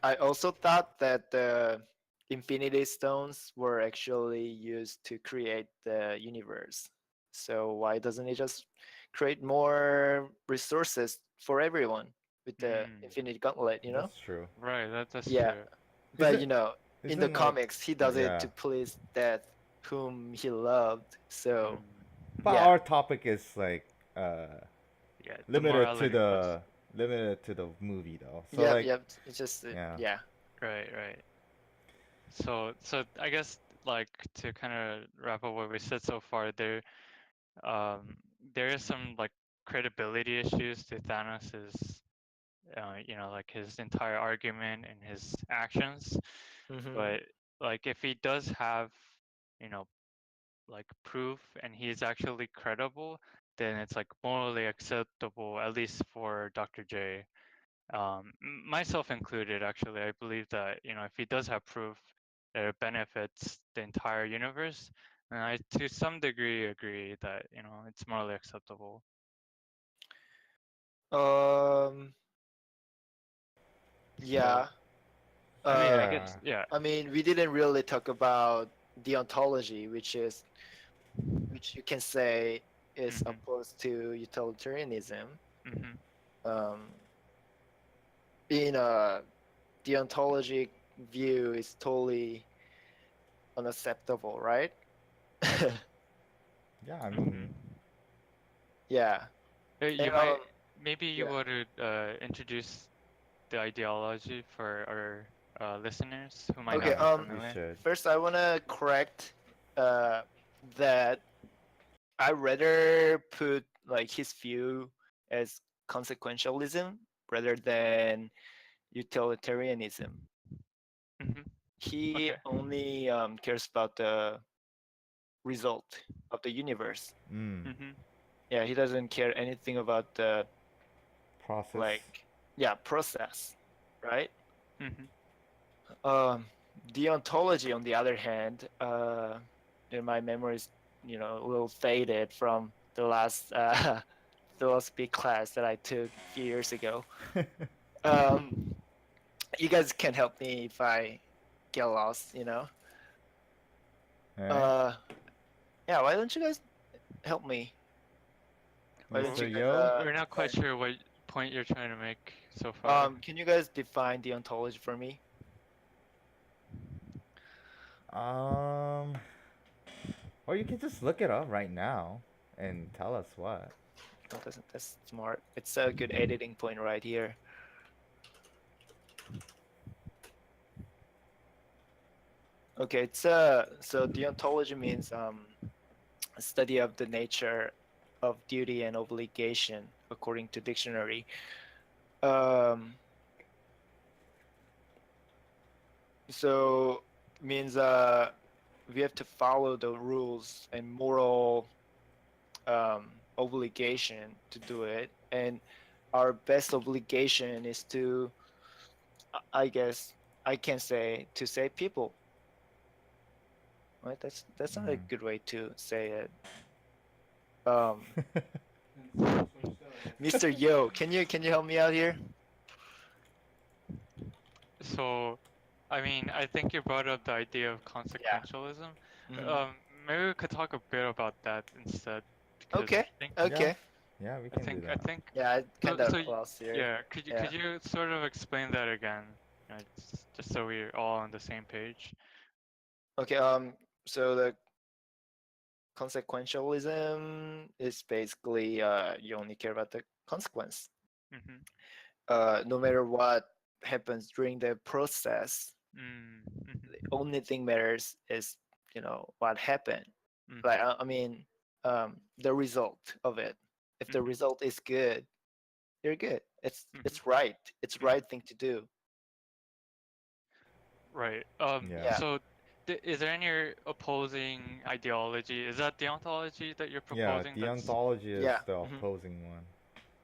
[SPEAKER 2] I also thought that the Infinity Stones were actually used to create the universe. So why doesn't it just create more resources for everyone with the
[SPEAKER 1] Mm,
[SPEAKER 2] Infinity Gauntlet, you know?
[SPEAKER 3] that's true.
[SPEAKER 1] right, that's
[SPEAKER 2] Yeah,
[SPEAKER 1] true.
[SPEAKER 2] but
[SPEAKER 3] Isn't
[SPEAKER 2] in the
[SPEAKER 3] isn't like
[SPEAKER 2] comics, he does it
[SPEAKER 3] yeah.
[SPEAKER 2] to please that whom he loved. So
[SPEAKER 1] Mm,
[SPEAKER 3] But
[SPEAKER 2] yeah,
[SPEAKER 3] our topic is like
[SPEAKER 1] yeah, the
[SPEAKER 3] limited to
[SPEAKER 1] morality
[SPEAKER 3] the
[SPEAKER 1] question.
[SPEAKER 3] movie though. So
[SPEAKER 2] yep,
[SPEAKER 3] like
[SPEAKER 2] yep. It's just
[SPEAKER 3] yeah.
[SPEAKER 2] yeah.
[SPEAKER 1] Right, right. So I guess like to kind of wrap up what we said so far, um there is some like credibility issues to Thanos's like his entire argument and his actions.
[SPEAKER 2] Mm-hmm.
[SPEAKER 1] But like if he does have, you know, like proof and he's actually credible, then it's like morally acceptable, at least for Dr. J. Myself included, actually, I believe that if he does have proof that it benefits the entire universe, then I to some degree agree that it's morally acceptable.
[SPEAKER 2] Um.
[SPEAKER 1] So
[SPEAKER 2] Yeah.
[SPEAKER 1] I mean, I
[SPEAKER 2] Uh.
[SPEAKER 3] Yeah.
[SPEAKER 1] guess yeah.
[SPEAKER 2] I mean, we didn't really talk about deontology, which you can say is
[SPEAKER 1] Mhm.
[SPEAKER 2] opposed to utilitarianism.
[SPEAKER 1] Mhm.
[SPEAKER 2] Um. In a deontologic view, is totally unacceptable, right?
[SPEAKER 3] Yeah, I mean,
[SPEAKER 1] Mhm.
[SPEAKER 2] Yeah, and
[SPEAKER 1] You might maybe you
[SPEAKER 2] yeah.
[SPEAKER 1] want to introduce the ideology for our listeners who might
[SPEAKER 2] Okay.
[SPEAKER 1] not be
[SPEAKER 3] Yeah, you
[SPEAKER 1] familiar.
[SPEAKER 3] should.
[SPEAKER 2] First, I wanna correct uh that I rather put like his view as consequentialism rather than utilitarianism.
[SPEAKER 1] Hmm.
[SPEAKER 2] He
[SPEAKER 1] Okay.
[SPEAKER 2] only cares about the result of the universe.
[SPEAKER 3] Mm.
[SPEAKER 1] Hmm.
[SPEAKER 2] Yeah, he doesn't care anything about the
[SPEAKER 3] Process.
[SPEAKER 2] like yeah process, right?
[SPEAKER 1] Hmm.
[SPEAKER 2] Um, Deontology, on the other hand, in my memories, a little faded from the last philosophy class that I took a few years ago. Um, you guys can help me if I get lost.
[SPEAKER 3] All right,
[SPEAKER 2] Uh, yeah, why don't you guys help me? Why don't
[SPEAKER 1] Well,
[SPEAKER 2] you
[SPEAKER 3] Mr.
[SPEAKER 2] guys
[SPEAKER 3] Yo.
[SPEAKER 1] we're not quite
[SPEAKER 2] define?
[SPEAKER 1] sure what point you're trying to make so far.
[SPEAKER 2] Can you guys define deontology for me?
[SPEAKER 3] Um, or you can just look it up right now and tell us what.
[SPEAKER 2] No, that's smart. It's a good editing point right here. Okay, so deontology means a study of the nature of duty and obligation according to dictionary. Um, so means we have to follow the rules and moral obligation to do it, and our best obligation is to, I guess, I can say to save people. Right? That's not a
[SPEAKER 3] Mm.
[SPEAKER 2] good way to say it. Um, Mr. Yo, can you help me out here?
[SPEAKER 1] So, I mean, I think you brought up the idea of
[SPEAKER 2] Yeah.
[SPEAKER 1] consequentialism.
[SPEAKER 2] Hmm.
[SPEAKER 1] Um, Maybe we could talk a bit about that instead, because
[SPEAKER 2] Okay.
[SPEAKER 3] Yeah,
[SPEAKER 2] Okay.
[SPEAKER 3] yeah, we can do
[SPEAKER 1] I
[SPEAKER 3] that.
[SPEAKER 1] think
[SPEAKER 2] Yeah, I kind
[SPEAKER 1] so.
[SPEAKER 2] of lost here.
[SPEAKER 1] Yeah,
[SPEAKER 2] Yeah.
[SPEAKER 1] could you sort of explain that again? Just so we're all on the same page.
[SPEAKER 2] Okay. So the consequentialism is basically you only care about the consequence.
[SPEAKER 1] Mm-hmm.
[SPEAKER 2] No matter what happens during the process, the
[SPEAKER 1] Mm-hmm.
[SPEAKER 2] only thing matters is what happened. Like
[SPEAKER 1] Mm-hmm.
[SPEAKER 2] I mean, the result of it. If the
[SPEAKER 1] Mm-hmm.
[SPEAKER 2] result is good, you're good. It's
[SPEAKER 1] Mm-hmm.
[SPEAKER 2] it's right. It's the
[SPEAKER 1] Mm-hmm.
[SPEAKER 2] right thing to do.
[SPEAKER 1] Right.
[SPEAKER 3] Yeah.
[SPEAKER 2] Yeah.
[SPEAKER 1] So, is there any opposing ideology? Is that deontology that you're
[SPEAKER 3] Yeah,
[SPEAKER 1] proposing? That's
[SPEAKER 3] deontology is
[SPEAKER 2] Yeah.
[SPEAKER 3] the
[SPEAKER 2] Hmm.
[SPEAKER 3] opposing one.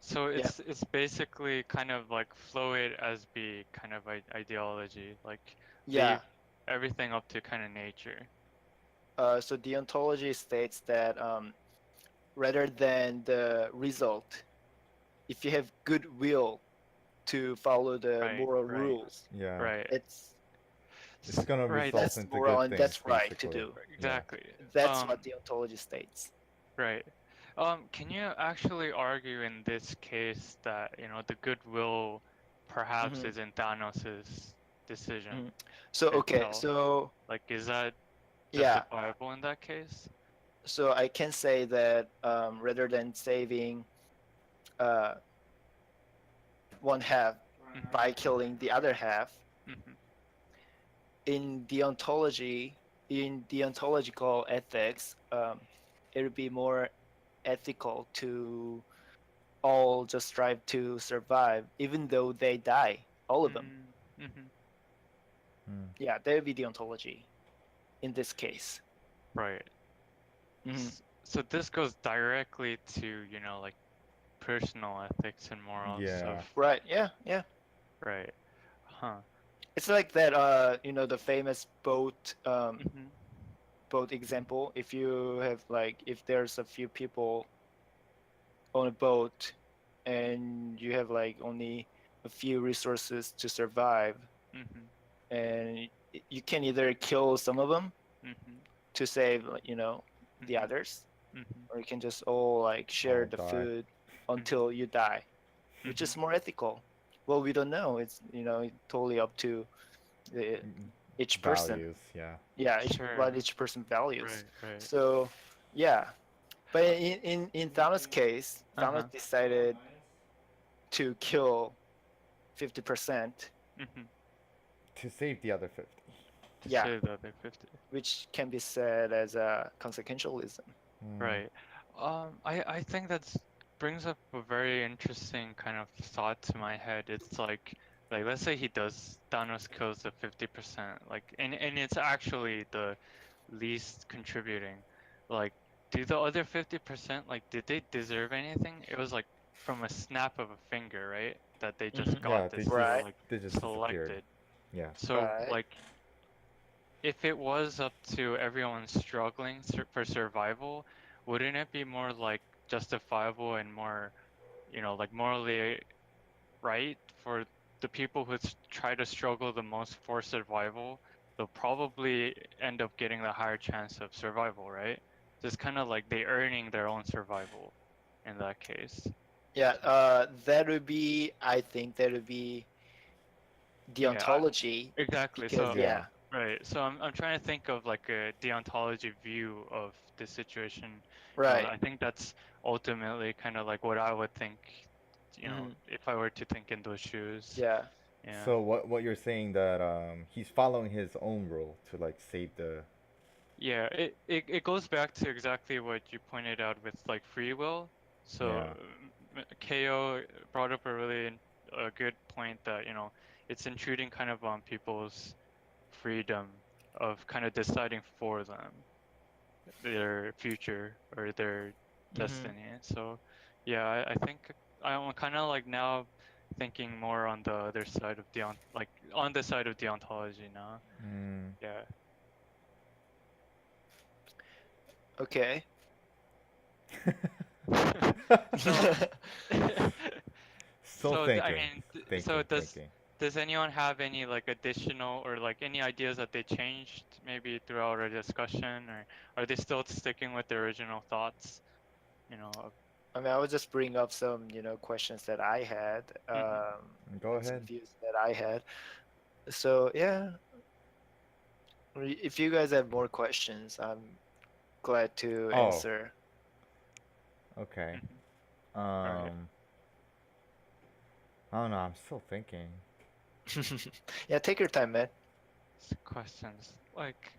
[SPEAKER 1] so
[SPEAKER 2] Yeah.
[SPEAKER 1] it's basically kind of like fluid as be kind of ideology, like
[SPEAKER 2] Yeah.
[SPEAKER 1] leave everything up to kind of nature.
[SPEAKER 2] So deontology states that rather than the result, if you have goodwill to follow the
[SPEAKER 1] Right.
[SPEAKER 2] moral
[SPEAKER 1] Right.
[SPEAKER 2] rules,
[SPEAKER 3] Yeah,
[SPEAKER 1] Right.
[SPEAKER 2] it's
[SPEAKER 3] it's gonna
[SPEAKER 1] Right.
[SPEAKER 3] result
[SPEAKER 2] that's
[SPEAKER 3] into
[SPEAKER 2] moral
[SPEAKER 3] good
[SPEAKER 2] and
[SPEAKER 3] things,
[SPEAKER 2] that's right to
[SPEAKER 3] basically.
[SPEAKER 2] do.
[SPEAKER 3] Yeah.
[SPEAKER 1] Exactly.
[SPEAKER 2] That's what deontology states.
[SPEAKER 1] Right. Can you actually argue in this case that, the goodwill perhaps
[SPEAKER 2] Hmm.
[SPEAKER 1] isn't Thanos's decision
[SPEAKER 2] Hmm. So okay,
[SPEAKER 1] itself?
[SPEAKER 2] so
[SPEAKER 1] Like, is that
[SPEAKER 2] yeah,
[SPEAKER 1] justifiable in that case?
[SPEAKER 2] so I can say that rather than saving uh, one half by killing the other half,
[SPEAKER 1] Mm-hmm.
[SPEAKER 2] in deontological ethics, it would be more ethical to all just strive to survive, even though they die, all of them.
[SPEAKER 1] Mm-hmm. Mm-hmm.
[SPEAKER 3] Mm.
[SPEAKER 2] Yeah, that would be deontology in this case.
[SPEAKER 1] Right.
[SPEAKER 2] Hmm.
[SPEAKER 1] So this goes directly to, like personal ethics and morals of,
[SPEAKER 3] Yeah.
[SPEAKER 2] Right. Yeah. Yeah.
[SPEAKER 1] right. Huh.
[SPEAKER 2] It's like that. The famous
[SPEAKER 1] Mm-hmm.
[SPEAKER 2] boat example. If you have like, if there's a few people on a boat, and you have like only a few resources to survive,
[SPEAKER 1] Mm-hmm.
[SPEAKER 2] and you can either kill some of them
[SPEAKER 1] Mm-hmm.
[SPEAKER 2] to save the
[SPEAKER 1] Mm-hmm.
[SPEAKER 2] others,
[SPEAKER 1] Mm-hmm.
[SPEAKER 2] or you can just all like share
[SPEAKER 3] I'll
[SPEAKER 2] the
[SPEAKER 3] die.
[SPEAKER 2] food
[SPEAKER 1] Mm-hmm.
[SPEAKER 2] until you die, which
[SPEAKER 1] Mm-hmm.
[SPEAKER 2] is more ethical. Well, we don't know. It's totally up to the,
[SPEAKER 3] Mm,
[SPEAKER 2] each person.
[SPEAKER 3] values, yeah.
[SPEAKER 2] Yeah,
[SPEAKER 1] Sure.
[SPEAKER 2] what each person values.
[SPEAKER 1] Right. Right.
[SPEAKER 2] So yeah, But in Thanos' case,
[SPEAKER 1] Uh-huh.
[SPEAKER 2] Thanos decided to kill 50%.
[SPEAKER 1] Hmm.
[SPEAKER 3] To save the other 50.
[SPEAKER 1] To
[SPEAKER 2] Yeah,
[SPEAKER 1] save the other 50.
[SPEAKER 2] which can be said as a consequentialism.
[SPEAKER 3] Mm,
[SPEAKER 1] Right. I think that's brings up a very interesting kind of thought to my head. It's like let's say he does Thanos kills the 50%, like and it's actually the least contributing. Like, do the other 50%, like, did they deserve anything? It was like from a snap of a finger, right? That they just
[SPEAKER 2] Hmm.
[SPEAKER 1] got
[SPEAKER 3] yeah,
[SPEAKER 1] this hero
[SPEAKER 2] Right,
[SPEAKER 1] like
[SPEAKER 3] they just disappeared.
[SPEAKER 1] selected.
[SPEAKER 3] Yeah.
[SPEAKER 1] So
[SPEAKER 2] right.
[SPEAKER 1] like if it was up to everyone struggling for survival, wouldn't it be more like justifiable and more, like morally right for the people who try to struggle the most for survival? They'll probably end up getting the higher chance of survival, right? Just kind of like they earning their own survival in that case.
[SPEAKER 2] Yeah, that would be, I think that would be
[SPEAKER 1] Yeah,
[SPEAKER 2] deontology
[SPEAKER 1] exactly.
[SPEAKER 2] because,
[SPEAKER 1] So
[SPEAKER 3] Yeah.
[SPEAKER 2] yeah,
[SPEAKER 1] right. So I'm trying to think of like a deontology view of the situation.
[SPEAKER 2] right.
[SPEAKER 1] I think that's ultimately kind of like what I would think,
[SPEAKER 2] Hmm.
[SPEAKER 1] if I were to think in those shoes.
[SPEAKER 2] Yeah.
[SPEAKER 1] Yeah.
[SPEAKER 3] So what you're saying that he's following his own rule to like save the.
[SPEAKER 1] Yeah, it goes back to exactly what you pointed out with like free will. So
[SPEAKER 3] Yeah.
[SPEAKER 1] KO brought up a really a good point that, it's intruding kind of on people's freedom of kind of deciding for them their future or their
[SPEAKER 2] Hmm.
[SPEAKER 1] destiny. So, yeah, I think I'm kind of like now thinking more on the other side of like on the side of deontology now.
[SPEAKER 3] Mm.
[SPEAKER 1] Yeah.
[SPEAKER 2] Okay.
[SPEAKER 1] So,
[SPEAKER 3] Still
[SPEAKER 1] I
[SPEAKER 3] thinking,
[SPEAKER 1] mean, so
[SPEAKER 3] thinking, thinking.
[SPEAKER 1] does anyone have any like additional or like any ideas that they changed maybe throughout our discussion, or are they still sticking with their original thoughts? You know.
[SPEAKER 2] I mean, I would just bring up some, questions that I had,
[SPEAKER 1] Mhm.
[SPEAKER 3] Go
[SPEAKER 2] and some
[SPEAKER 3] ahead.
[SPEAKER 2] views that I had. So, yeah, if you guys have more questions, I'm glad to
[SPEAKER 3] Oh,
[SPEAKER 2] answer.
[SPEAKER 3] okay.
[SPEAKER 1] Mhm. Right.
[SPEAKER 3] Um, I don't know. I'm still thinking.
[SPEAKER 2] Yeah, take your time, man.
[SPEAKER 1] Questions like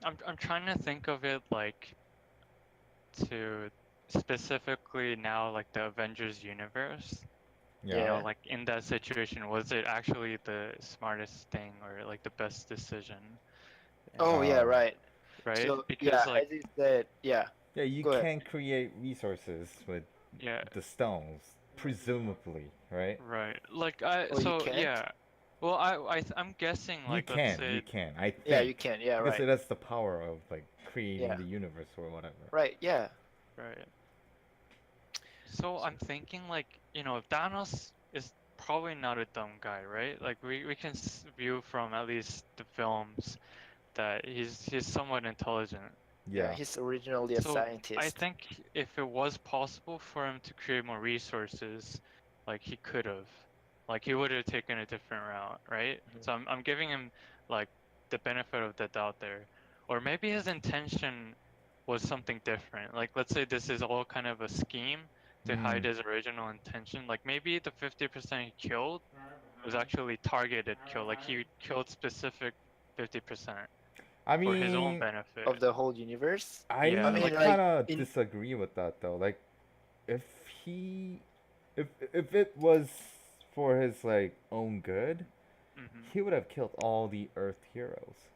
[SPEAKER 1] I'm trying to think of it like to specifically now like the Avengers universe.
[SPEAKER 3] Yeah.
[SPEAKER 2] Yeah.
[SPEAKER 1] Like in that situation, was it actually the smartest thing or like the best decision?
[SPEAKER 2] Oh,
[SPEAKER 1] And
[SPEAKER 2] yeah,
[SPEAKER 3] Um,
[SPEAKER 2] right.
[SPEAKER 1] right?
[SPEAKER 2] So, yeah,
[SPEAKER 1] Because like
[SPEAKER 2] as you said, yeah,
[SPEAKER 3] yeah, you
[SPEAKER 2] go ahead.
[SPEAKER 3] can create resources with
[SPEAKER 1] yeah,
[SPEAKER 3] the stones, presumably, right?
[SPEAKER 1] right. Like I
[SPEAKER 2] Oh, you
[SPEAKER 1] so
[SPEAKER 2] can't?
[SPEAKER 1] yeah. Well, I'm guessing
[SPEAKER 3] You
[SPEAKER 1] like let's
[SPEAKER 3] can, you
[SPEAKER 1] say
[SPEAKER 3] can. I
[SPEAKER 2] Yeah, you
[SPEAKER 3] think
[SPEAKER 2] can. Yeah,
[SPEAKER 3] because
[SPEAKER 2] right.
[SPEAKER 3] it has the power of like creating
[SPEAKER 2] Yeah,
[SPEAKER 3] the universe or whatever.
[SPEAKER 2] right. Yeah.
[SPEAKER 1] right. So I'm thinking like, Thanos is probably not a dumb guy, right? Like we can view from at least the films that he's somewhat intelligent.
[SPEAKER 2] Yeah,
[SPEAKER 3] Yeah.
[SPEAKER 2] he's originally a
[SPEAKER 1] So I
[SPEAKER 2] scientist.
[SPEAKER 1] think if it was possible for him to create more resources, like he could have, like he would have taken a different route, right?
[SPEAKER 2] Mhm.
[SPEAKER 1] So I'm giving him like the benefit of the doubt there. Or maybe his intention was something different. Like let's say this is all kind of a scheme to
[SPEAKER 3] Mm.
[SPEAKER 1] hide his original intention. Like maybe the 50% he killed was actually targeted kill. Like he killed specific 50%
[SPEAKER 3] I
[SPEAKER 1] for his own
[SPEAKER 3] mean,
[SPEAKER 2] Of
[SPEAKER 1] benefit.
[SPEAKER 2] the whole universe. I
[SPEAKER 1] Yeah,
[SPEAKER 3] I
[SPEAKER 2] mean,
[SPEAKER 1] like
[SPEAKER 2] like
[SPEAKER 3] kind of
[SPEAKER 2] in.
[SPEAKER 3] disagree with that though. Like, if he, if it was for his like own good,
[SPEAKER 1] mhm.
[SPEAKER 3] he would have killed all the Earth heroes.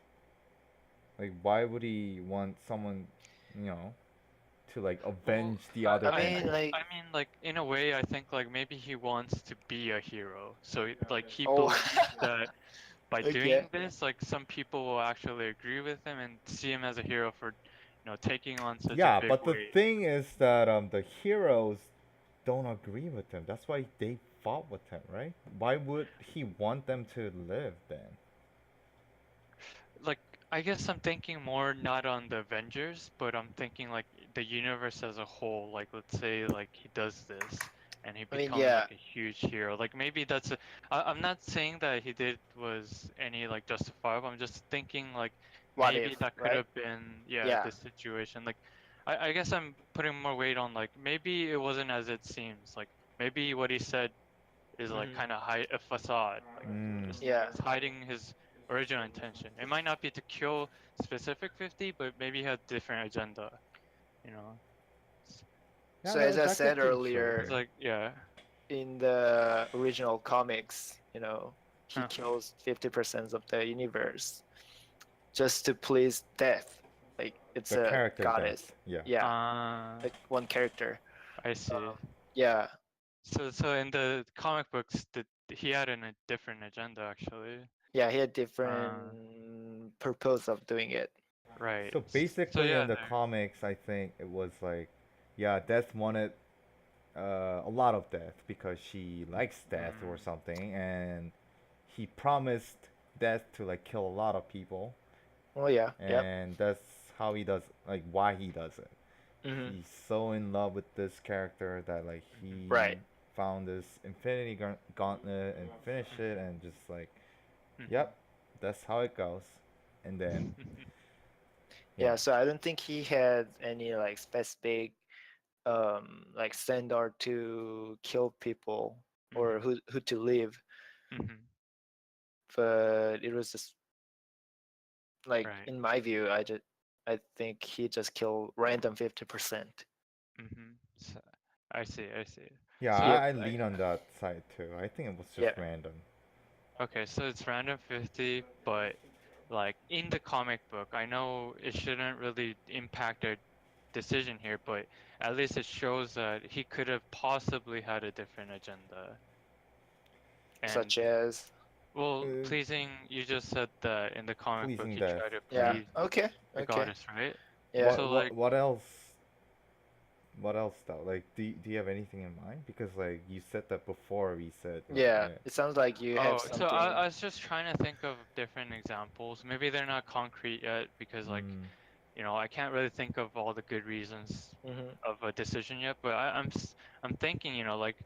[SPEAKER 3] Like, why would he want someone, you know, to like
[SPEAKER 1] Well,
[SPEAKER 3] avenge the other
[SPEAKER 2] I
[SPEAKER 1] I,
[SPEAKER 2] mean,
[SPEAKER 3] people?
[SPEAKER 2] like,
[SPEAKER 1] I mean, like in a way, I think like maybe he wants to be a hero. So like he
[SPEAKER 2] oh,
[SPEAKER 1] believes that by
[SPEAKER 2] okay.
[SPEAKER 1] doing this, like some people will actually agree with him and see him as a hero for, taking on such a
[SPEAKER 3] Yeah,
[SPEAKER 1] big
[SPEAKER 3] but the
[SPEAKER 1] weight.
[SPEAKER 3] thing is that the heroes don't agree with him. That's why they fought with him, right? Why would he want them to live then?
[SPEAKER 1] Like I guess I'm thinking more not on the Avengers, but I'm thinking like the universe as a whole. Like let's say like he does this and he
[SPEAKER 2] I mean,
[SPEAKER 1] becomes
[SPEAKER 2] yeah.
[SPEAKER 1] like a huge hero. Like maybe I'm not saying that he did was any like justifiable. I'm just thinking like
[SPEAKER 2] What if,
[SPEAKER 1] maybe that could
[SPEAKER 2] right?
[SPEAKER 1] have been, yeah,
[SPEAKER 2] Yeah.
[SPEAKER 1] the situation. Like I guess I'm putting more weight on like maybe it wasn't as it seems. Like maybe what he said is like
[SPEAKER 2] Hmm.
[SPEAKER 1] kind of hide a facade, like
[SPEAKER 3] Mm.
[SPEAKER 1] just
[SPEAKER 2] Yeah.
[SPEAKER 1] he's hiding his original intention. It might not be to kill specific 50, but maybe he had different agenda. You know, it's,
[SPEAKER 3] Yeah,
[SPEAKER 2] So as I
[SPEAKER 3] that
[SPEAKER 2] said
[SPEAKER 3] could be
[SPEAKER 1] it's
[SPEAKER 2] earlier,
[SPEAKER 3] true.
[SPEAKER 1] like yeah,
[SPEAKER 2] in the original comics, he
[SPEAKER 1] huh.
[SPEAKER 2] kills 50% of the universe just to please Death. Like it's
[SPEAKER 3] The
[SPEAKER 2] a
[SPEAKER 3] character death.
[SPEAKER 2] goddess.
[SPEAKER 3] Yeah.
[SPEAKER 2] Yeah,
[SPEAKER 1] Uh,
[SPEAKER 2] like one character.
[SPEAKER 1] I see.
[SPEAKER 2] Yeah,
[SPEAKER 1] So in the comic books, he had a different agenda actually.
[SPEAKER 2] yeah, he had different
[SPEAKER 1] Uh,
[SPEAKER 2] purpose of doing it.
[SPEAKER 1] right.
[SPEAKER 3] So
[SPEAKER 1] So
[SPEAKER 3] basically,
[SPEAKER 1] yeah,
[SPEAKER 3] in the comics, I think it was like, yeah, Death wanted a lot of Death because she likes Death or
[SPEAKER 1] mm,
[SPEAKER 3] something, and he promised Death to like kill a lot of people,
[SPEAKER 2] Oh yeah, yep.
[SPEAKER 3] and that's how he does, like, why he does it.
[SPEAKER 2] Hmm.
[SPEAKER 3] He's so in love with this character that like he
[SPEAKER 2] Right.
[SPEAKER 3] found this Infinity Gauntlet and finished it, and just like,
[SPEAKER 1] mm-hmm,
[SPEAKER 3] yep, that's how it goes. And then,
[SPEAKER 1] mm-hmm.
[SPEAKER 3] yeah.
[SPEAKER 2] Yeah, so I don't think he had any like specific like standard to kill people or
[SPEAKER 1] Mm-hmm.
[SPEAKER 2] who to live,
[SPEAKER 1] Mm-hmm.
[SPEAKER 2] but it was just like
[SPEAKER 1] Right.
[SPEAKER 2] in my view, I think he just killed random 50%.
[SPEAKER 1] Mm-hmm. So, I see. I see.
[SPEAKER 3] Yeah,
[SPEAKER 1] So
[SPEAKER 2] Yep.
[SPEAKER 3] I
[SPEAKER 1] I
[SPEAKER 3] lean on that side too. I think it was just
[SPEAKER 2] Yeah.
[SPEAKER 3] random.
[SPEAKER 1] okay. So it's random 50, but like in the comic book, I know it shouldn't really impact our decision here, but at least it shows that he could have possibly had a different agenda. And
[SPEAKER 2] Such as
[SPEAKER 1] well,
[SPEAKER 3] Uh,
[SPEAKER 1] pleasing, you just said that in the comic book
[SPEAKER 3] pleasing
[SPEAKER 1] he
[SPEAKER 3] death.
[SPEAKER 1] tried to
[SPEAKER 3] Yeah.
[SPEAKER 2] yeah.
[SPEAKER 1] please
[SPEAKER 2] Okay.
[SPEAKER 1] the
[SPEAKER 2] Okay.
[SPEAKER 1] goddess, right?
[SPEAKER 2] Yeah.
[SPEAKER 1] So like,
[SPEAKER 3] What else? What else though? Like, do you have anything in mind? Because like you said that before we said like,
[SPEAKER 2] Yeah. It sounds like you have
[SPEAKER 1] oh, so
[SPEAKER 2] something.
[SPEAKER 1] I was just trying to think of different examples. Maybe they're not concrete yet because like,
[SPEAKER 3] mm,
[SPEAKER 1] I can't really think of all the good reasons
[SPEAKER 2] Hmm.
[SPEAKER 1] of a decision yet, but I'm thinking, like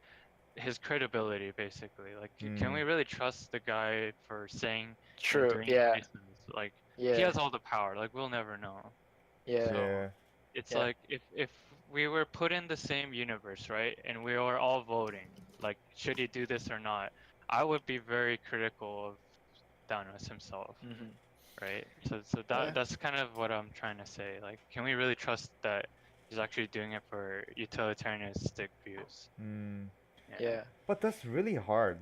[SPEAKER 1] his credibility basically. Like, can
[SPEAKER 3] mm,
[SPEAKER 1] we really trust the guy for saying and
[SPEAKER 2] True.
[SPEAKER 1] doing
[SPEAKER 2] Yeah.
[SPEAKER 1] these things? Like, he
[SPEAKER 2] Yeah.
[SPEAKER 1] has all the power. Like, we'll never know.
[SPEAKER 2] Yeah.
[SPEAKER 1] So
[SPEAKER 3] yeah,
[SPEAKER 1] it's
[SPEAKER 2] Yeah.
[SPEAKER 1] like if we were put in the same universe, right, and we were all voting, like, should he do this or not? I would be very critical of Thanos himself,
[SPEAKER 2] Hmm.
[SPEAKER 1] right? So
[SPEAKER 2] Yeah.
[SPEAKER 1] that's kind of what I'm trying to say. Like, can we really trust that he's actually doing it for utilitarianistic views?
[SPEAKER 3] mm.
[SPEAKER 1] Yeah.
[SPEAKER 2] Yeah.
[SPEAKER 3] But that's really hard.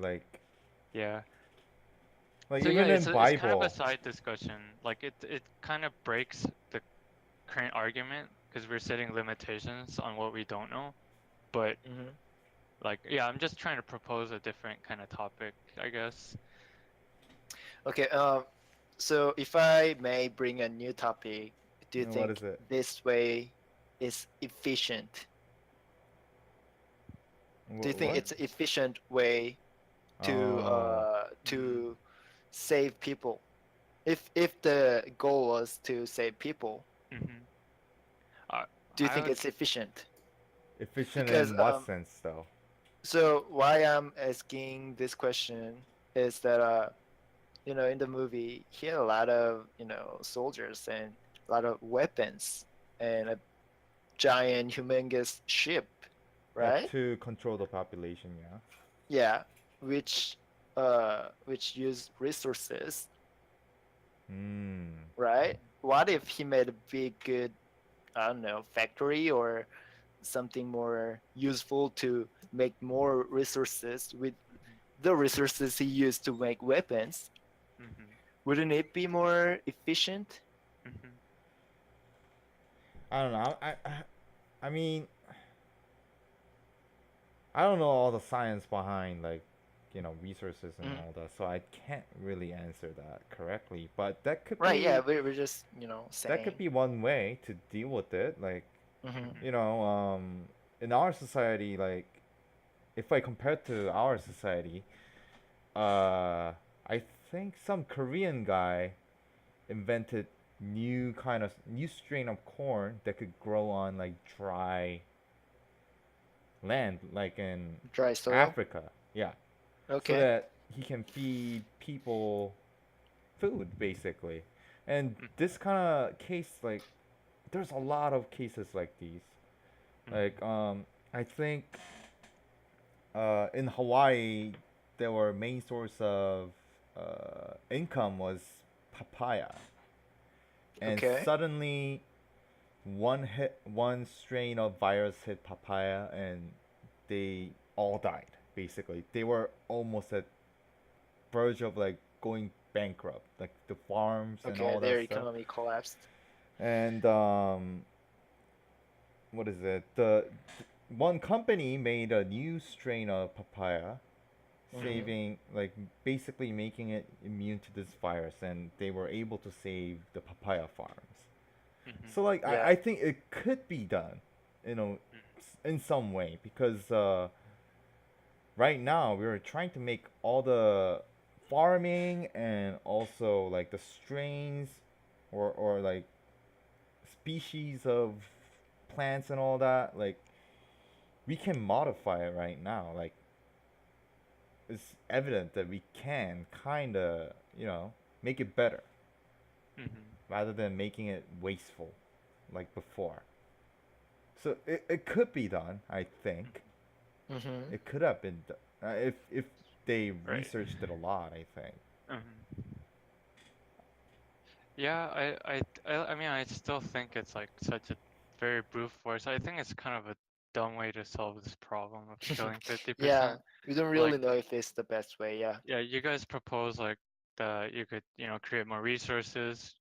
[SPEAKER 1] Yeah.
[SPEAKER 3] Like
[SPEAKER 1] So yeah,
[SPEAKER 3] even in
[SPEAKER 1] it's kind of a
[SPEAKER 3] Bible.
[SPEAKER 1] side discussion. Like it kind of breaks the current argument because we're setting limitations on what we don't know. But
[SPEAKER 2] Hmm.
[SPEAKER 1] like yeah, I'm just trying to propose a different kind of topic, I guess.
[SPEAKER 2] Okay. So if I may bring a new topic, do you
[SPEAKER 3] What
[SPEAKER 2] think
[SPEAKER 3] is it?
[SPEAKER 2] this way is efficient? Do you think
[SPEAKER 3] What?
[SPEAKER 2] it's efficient way
[SPEAKER 3] Oh.
[SPEAKER 1] Mm,
[SPEAKER 2] to save people? If the goal was to save people,
[SPEAKER 1] mm-hmm. I
[SPEAKER 2] do you
[SPEAKER 1] I
[SPEAKER 2] think
[SPEAKER 1] would.
[SPEAKER 2] it's efficient?
[SPEAKER 3] Efficient
[SPEAKER 2] Because
[SPEAKER 3] in what sense though?
[SPEAKER 2] so why I'm asking this question is that in the movie he had a lot of soldiers and a lot of weapons and a giant humongous ship,
[SPEAKER 3] Yeah,
[SPEAKER 2] right?
[SPEAKER 3] to control the population, yeah.
[SPEAKER 2] Yeah, which which use resources,
[SPEAKER 3] Hmm.
[SPEAKER 2] right? What if he made a big good, I don't know, factory or something more useful to make more resources with the resources he used to make weapons?
[SPEAKER 1] Mm-hmm.
[SPEAKER 2] Wouldn't it be more efficient?
[SPEAKER 1] Mm-hmm.
[SPEAKER 3] I don't know. I mean, I don't know all the science behind like, resources and
[SPEAKER 2] Mhm.
[SPEAKER 3] all that, so I can't really answer that correctly. But that could
[SPEAKER 2] Right, yeah,
[SPEAKER 3] be
[SPEAKER 2] we're just,
[SPEAKER 3] that could
[SPEAKER 2] saying.
[SPEAKER 3] be one way to deal with it. Like,
[SPEAKER 2] Hmm.
[SPEAKER 1] Mm-hmm.
[SPEAKER 3] you know, in our society, like if I compare to our society, I think some Korean guy invented new strain of corn that could grow on like dry land, like in
[SPEAKER 2] Dry soil.
[SPEAKER 3] Africa. Yeah, so
[SPEAKER 2] Okay.
[SPEAKER 3] that he can feed people food basically. And
[SPEAKER 1] Mm-hmm.
[SPEAKER 3] this kind of case, like there's a lot of cases like these. Like
[SPEAKER 1] Mm-hmm.
[SPEAKER 3] I think in Hawaii, their main source of income was papaya, and
[SPEAKER 2] Okay.
[SPEAKER 3] suddenly one strain of virus hit papaya, and they all died. Basically, they were almost at verge of like going bankrupt, like the farms and
[SPEAKER 2] Okay,
[SPEAKER 3] all
[SPEAKER 2] their
[SPEAKER 3] that stuff.
[SPEAKER 2] economy collapsed.
[SPEAKER 3] And what is it? The one company made a new strain of papaya,
[SPEAKER 2] Mm-hmm.
[SPEAKER 3] saving like basically making it immune to this virus, and they were able to save the papaya farms.
[SPEAKER 1] Mm-hmm.
[SPEAKER 3] So like
[SPEAKER 2] Yeah.
[SPEAKER 3] I think it could be done, you know, in some way because right now we're trying to make all the farming and also like the strains or like species of plants and all that, like we can modify it right now. Like it's evident that we can kind of, make it better
[SPEAKER 1] Mm-hmm.
[SPEAKER 3] rather than making it wasteful like before. So it could be done, I think.
[SPEAKER 2] Mm-hmm.
[SPEAKER 3] It could have been done if they
[SPEAKER 1] Right.
[SPEAKER 3] researched it a lot, I think.
[SPEAKER 1] Mm-hmm. Yeah, I mean, I still think it's like such a very brute force. I think it's kind of a dumb way to solve this problem of killing
[SPEAKER 2] Yeah,
[SPEAKER 1] 50%.
[SPEAKER 2] we don't
[SPEAKER 1] Like,
[SPEAKER 2] really know if it's the best way. Yeah.
[SPEAKER 1] yeah, you guys propose like that you could, create more resources.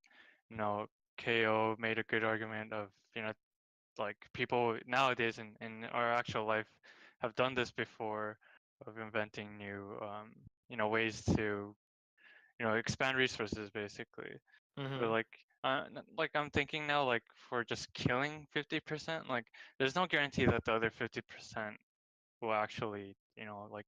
[SPEAKER 1] You know, KO made a good argument of, like people nowadays in our actual life have done this before of inventing new, ways to, expand resources basically. But
[SPEAKER 2] Mm-hmm.
[SPEAKER 1] like, like I'm thinking now, like for just killing 50%, like there's no guarantee that the other 50% will actually, like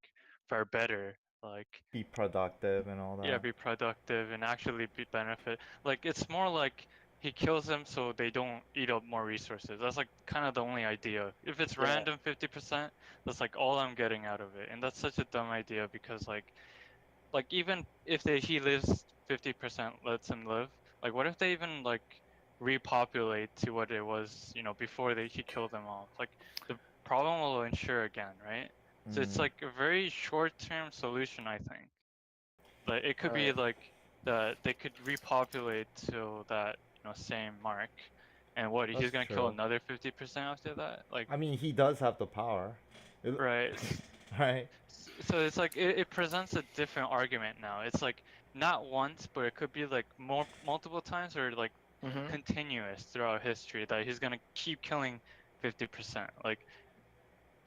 [SPEAKER 1] fare better. Like,
[SPEAKER 3] Be productive and all
[SPEAKER 1] yeah,
[SPEAKER 3] that.
[SPEAKER 1] be productive and actually be benefit. Like it's more like he kills them so they don't eat up more resources. That's like kind of the only idea. If it's
[SPEAKER 2] Yeah.
[SPEAKER 1] random 50%, that's like all I'm getting out of it. And that's such a dumb idea because like even if he lives 50%, lets him live, like what if they even like repopulate to what it was, before he killed them off? Like the problem will ensure again, right? So it's
[SPEAKER 3] Mm,
[SPEAKER 1] like a very short-term solution, I think. Like it
[SPEAKER 2] All
[SPEAKER 1] could be
[SPEAKER 2] right.
[SPEAKER 1] like they could repopulate to that, same mark. And what, he's
[SPEAKER 3] that's
[SPEAKER 1] gonna kill
[SPEAKER 3] true.
[SPEAKER 1] another 50% after that? Like,
[SPEAKER 3] I mean, he does have the power. It,
[SPEAKER 1] right.
[SPEAKER 3] right?
[SPEAKER 1] So it's like it presents a different argument now. It's like not once, but it could be like more multiple times or like
[SPEAKER 2] Mm-hmm.
[SPEAKER 1] continuous throughout history that he's gonna keep killing 50%. Like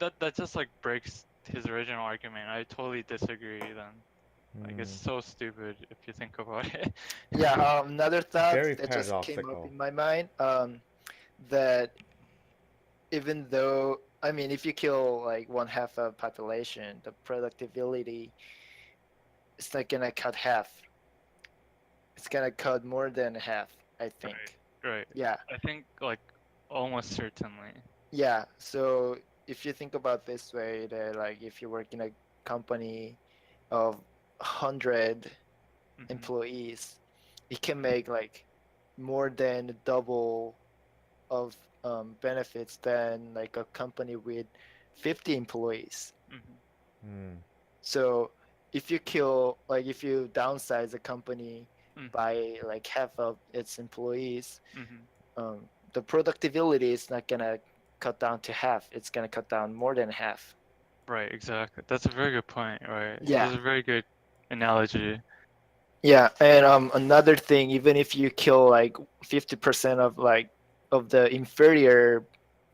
[SPEAKER 1] that just like breaks his original argument. I totally disagree then. Like it's
[SPEAKER 3] Mm,
[SPEAKER 1] so stupid if you think about it.
[SPEAKER 2] Yeah. Another thought
[SPEAKER 3] very
[SPEAKER 2] that just came up
[SPEAKER 3] paradoxical.
[SPEAKER 2] in my mind. That even though, I mean, if you kill like one half of population, the productivity it's not gonna cut half. It's gonna cut more than half, I
[SPEAKER 1] Right,
[SPEAKER 2] think.
[SPEAKER 1] right.
[SPEAKER 2] Yeah.
[SPEAKER 1] I think like almost certainly.
[SPEAKER 2] Yeah. So if you think about this way, that like if you work in a company of 100
[SPEAKER 1] Hmm.
[SPEAKER 2] employees, it can make like more than double of benefits than like a company with 50 employees.
[SPEAKER 1] Hmm.
[SPEAKER 3] Mm,
[SPEAKER 2] So if you kill, like if you downsize a company
[SPEAKER 1] Hmm.
[SPEAKER 2] by like half of its employees,
[SPEAKER 1] Hmm.
[SPEAKER 2] the productivity is not gonna cut down to half. It's gonna cut down more than half.
[SPEAKER 1] Right, exactly. That's a very good point, right?
[SPEAKER 2] Yeah.
[SPEAKER 1] That's a very good analogy.
[SPEAKER 2] Yeah, and another thing, even if you kill like 50% of like of the inferior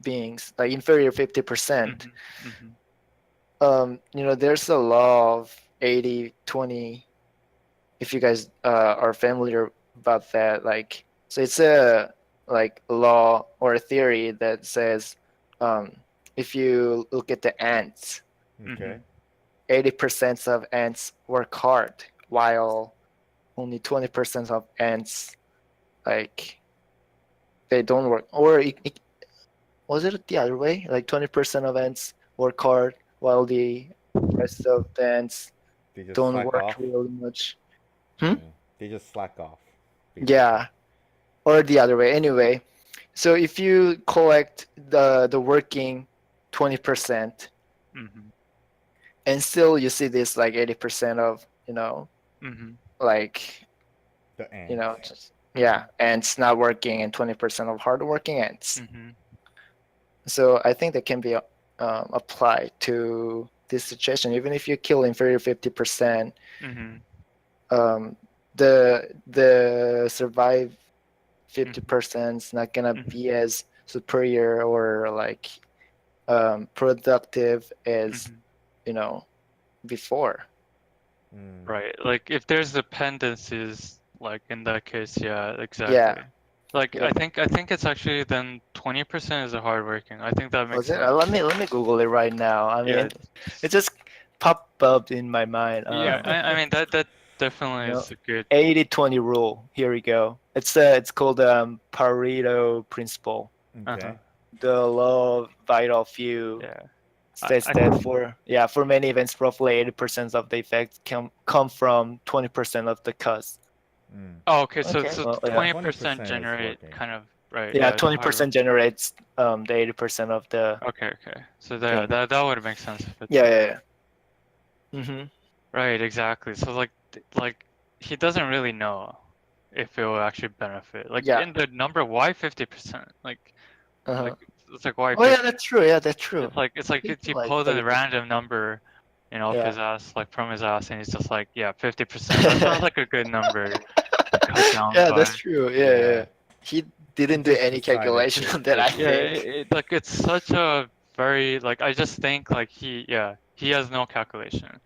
[SPEAKER 2] beings, like inferior 50%,
[SPEAKER 1] Hmm. Hmm.
[SPEAKER 2] there's a law of 80/20. If you guys are familiar about that, like, so it's a like law or a theory that says, um, if you look at the ants,
[SPEAKER 3] okay.
[SPEAKER 1] Hmm.
[SPEAKER 2] 80% of ants work hard, while only 20% of ants like they don't work. Or was it the other way? Like 20% of ants work hard, while the rest of the ants
[SPEAKER 3] They just
[SPEAKER 2] don't
[SPEAKER 3] slack
[SPEAKER 2] work
[SPEAKER 3] off.
[SPEAKER 2] really much. Hmm?
[SPEAKER 3] Yeah. They just slack off, basically.
[SPEAKER 2] Yeah, or the other way. Anyway, So if you collect the working 20%,
[SPEAKER 1] Mhm.
[SPEAKER 2] and still you see this like 80% of
[SPEAKER 1] Mhm.
[SPEAKER 2] like
[SPEAKER 3] The ants.
[SPEAKER 2] just yeah,
[SPEAKER 1] Mhm.
[SPEAKER 2] ants not working and 20% of hardworking ants.
[SPEAKER 1] Mhm.
[SPEAKER 2] So I think that can be applied to this situation. Even if you kill inferior 50%,
[SPEAKER 1] Mhm.
[SPEAKER 2] um, the survive
[SPEAKER 1] Mhm.
[SPEAKER 2] 50% is not gonna
[SPEAKER 1] Mhm.
[SPEAKER 2] be as superior or like productive as
[SPEAKER 1] Mhm.
[SPEAKER 2] you know before.
[SPEAKER 3] Mm.
[SPEAKER 1] Right. Like if there's dependencies, like in that case, yeah,
[SPEAKER 2] Yeah.
[SPEAKER 1] exactly. Like
[SPEAKER 2] Yep.
[SPEAKER 1] I think it's actually then 20% is a hardworking. I think that
[SPEAKER 2] Was
[SPEAKER 1] makes
[SPEAKER 2] it?
[SPEAKER 1] sense.
[SPEAKER 2] Let me Google it right now. I
[SPEAKER 1] Yeah.
[SPEAKER 2] mean, it just popped up in my mind.
[SPEAKER 1] Yeah. I mean that
[SPEAKER 2] You
[SPEAKER 1] definitely
[SPEAKER 2] know,
[SPEAKER 1] is a good.
[SPEAKER 2] 80-20 rule. Here we go. It's called Pareto principle.
[SPEAKER 1] Uh-huh.
[SPEAKER 3] Okay.
[SPEAKER 2] The law of vital few
[SPEAKER 1] Yeah.
[SPEAKER 2] states
[SPEAKER 1] I
[SPEAKER 2] that for many events, roughly 80% of the effects come from 20% of the cause.
[SPEAKER 3] Mm.
[SPEAKER 1] Oh, okay. So
[SPEAKER 2] Okay.
[SPEAKER 1] so
[SPEAKER 2] Well, yeah.
[SPEAKER 1] 20%
[SPEAKER 3] 20% is
[SPEAKER 1] generate
[SPEAKER 3] working.
[SPEAKER 1] kind of right.
[SPEAKER 2] Yeah,
[SPEAKER 1] Yeah, the hard.
[SPEAKER 2] 20% generates the 80% of the
[SPEAKER 1] Okay. Okay. So yeah,
[SPEAKER 2] thing.
[SPEAKER 1] that would make sense if it's
[SPEAKER 2] Yeah, yeah, yeah.
[SPEAKER 1] right. Exactly. So like he doesn't really know if it will actually benefit. Like
[SPEAKER 2] Yeah.
[SPEAKER 1] in the number, why 50%? Like
[SPEAKER 2] Uh-huh.
[SPEAKER 1] it's like why
[SPEAKER 2] Oh yeah,
[SPEAKER 1] 50?
[SPEAKER 2] that's true. Yeah, that's true.
[SPEAKER 1] It's like if
[SPEAKER 2] Thinking
[SPEAKER 1] you
[SPEAKER 2] like
[SPEAKER 1] pull the
[SPEAKER 2] 30%.
[SPEAKER 1] random number, off
[SPEAKER 2] Yeah.
[SPEAKER 1] his ass, like from his ass, and he's just like, yeah, 50%. That sounds like a good number to cut down
[SPEAKER 2] Yeah,
[SPEAKER 1] by.
[SPEAKER 2] that's true. Yeah, yeah.
[SPEAKER 3] Yeah.
[SPEAKER 2] He
[SPEAKER 3] He
[SPEAKER 2] didn't do
[SPEAKER 3] just
[SPEAKER 2] any
[SPEAKER 3] decided
[SPEAKER 2] calculation
[SPEAKER 3] to
[SPEAKER 2] on that, I
[SPEAKER 1] Yeah,
[SPEAKER 2] think.
[SPEAKER 1] like it's such a very like I just think like he has no calculation.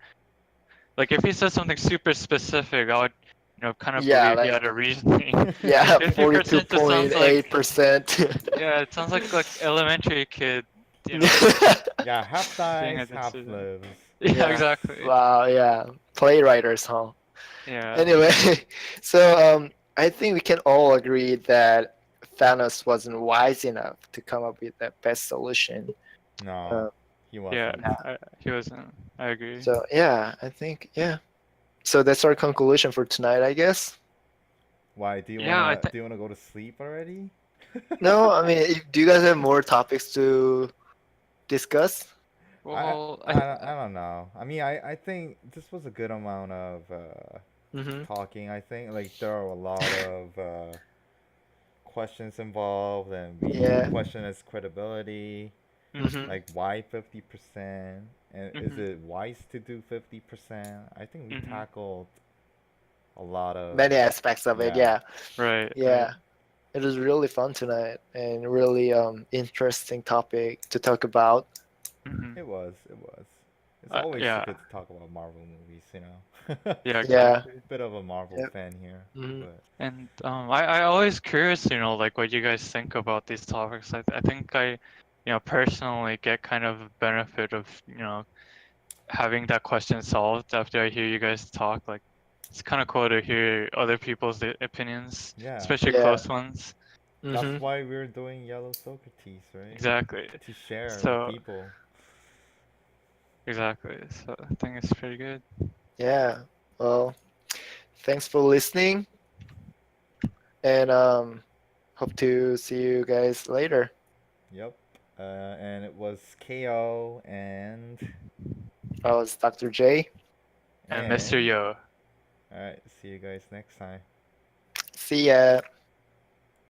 [SPEAKER 1] Like if he said something super specific, I would kind of
[SPEAKER 2] Yeah,
[SPEAKER 1] believe he had
[SPEAKER 2] like
[SPEAKER 1] a reasoning.
[SPEAKER 2] yeah,
[SPEAKER 1] 50% just sounds like
[SPEAKER 2] 42.8%.
[SPEAKER 1] yeah, it sounds like elementary kid, you know,
[SPEAKER 3] Yeah, half
[SPEAKER 1] seeing
[SPEAKER 3] dies,
[SPEAKER 1] a
[SPEAKER 3] half
[SPEAKER 1] decision.
[SPEAKER 3] lives.
[SPEAKER 1] Yeah,
[SPEAKER 2] Yeah.
[SPEAKER 1] exactly.
[SPEAKER 2] Wow, yeah. Playwriters, huh?
[SPEAKER 1] Yeah.
[SPEAKER 2] Anyway, so I think we can all agree that Thanos wasn't wise enough to come up with the best solution.
[SPEAKER 3] No,
[SPEAKER 2] Uh,
[SPEAKER 3] he
[SPEAKER 1] Yeah,
[SPEAKER 3] wasn't.
[SPEAKER 1] he wasn't. I agree.
[SPEAKER 2] so yeah, I think yeah. So that's our conclusion for tonight, I guess.
[SPEAKER 3] Why
[SPEAKER 1] Yeah, I
[SPEAKER 3] do
[SPEAKER 1] think.
[SPEAKER 3] you wanna go to sleep already?
[SPEAKER 2] No, I mean, do you guys have more topics to discuss?
[SPEAKER 1] Well,
[SPEAKER 3] I don't know. I mean, I think this was a good amount of
[SPEAKER 2] Mm-hmm.
[SPEAKER 3] talking. I think like there are a lot of questions involved, and we
[SPEAKER 2] Yeah.
[SPEAKER 3] question his credibility.
[SPEAKER 1] mhm,
[SPEAKER 2] Mm-hmm.
[SPEAKER 3] Like why 50%? And is
[SPEAKER 1] mhm,
[SPEAKER 3] it wise to do 50%? I think we
[SPEAKER 1] mhm.
[SPEAKER 3] tackled a lot of
[SPEAKER 2] Many aspects of it.
[SPEAKER 3] yeah.
[SPEAKER 2] Yeah.
[SPEAKER 1] Right, right.
[SPEAKER 2] Yeah. It was really fun tonight and really interesting topic to talk about.
[SPEAKER 1] Mhm.
[SPEAKER 3] It was. It was. It's always
[SPEAKER 1] Yeah,
[SPEAKER 3] good to talk about Marvel movies, you know.
[SPEAKER 1] yeah,
[SPEAKER 2] Yeah.
[SPEAKER 1] exactly.
[SPEAKER 3] Bit of a Marvel
[SPEAKER 2] Yep.
[SPEAKER 3] fan here,
[SPEAKER 2] Mm-hmm.
[SPEAKER 3] but
[SPEAKER 1] And I always curious, like what you guys think about these topics. I think personally get kind of a benefit of, having that question solved after I hear you guys talk. Like, it's kind of cool to hear other people's opinions,
[SPEAKER 3] yeah,
[SPEAKER 1] especially
[SPEAKER 2] Yeah.
[SPEAKER 1] close ones.
[SPEAKER 3] that's
[SPEAKER 2] Mm-hmm.
[SPEAKER 3] why we're doing Yellow Socrates, right?
[SPEAKER 1] Exactly.
[SPEAKER 3] To share with
[SPEAKER 1] So,
[SPEAKER 3] people.
[SPEAKER 1] exactly. So I think it's pretty good.
[SPEAKER 2] Yeah. Well, thanks for listening and hope to see you guys later.
[SPEAKER 3] Yep. And it was KO
[SPEAKER 2] I was Dr. J.
[SPEAKER 1] And Mr.
[SPEAKER 3] and
[SPEAKER 1] Yo.
[SPEAKER 3] all right. See you guys next time.
[SPEAKER 2] See ya.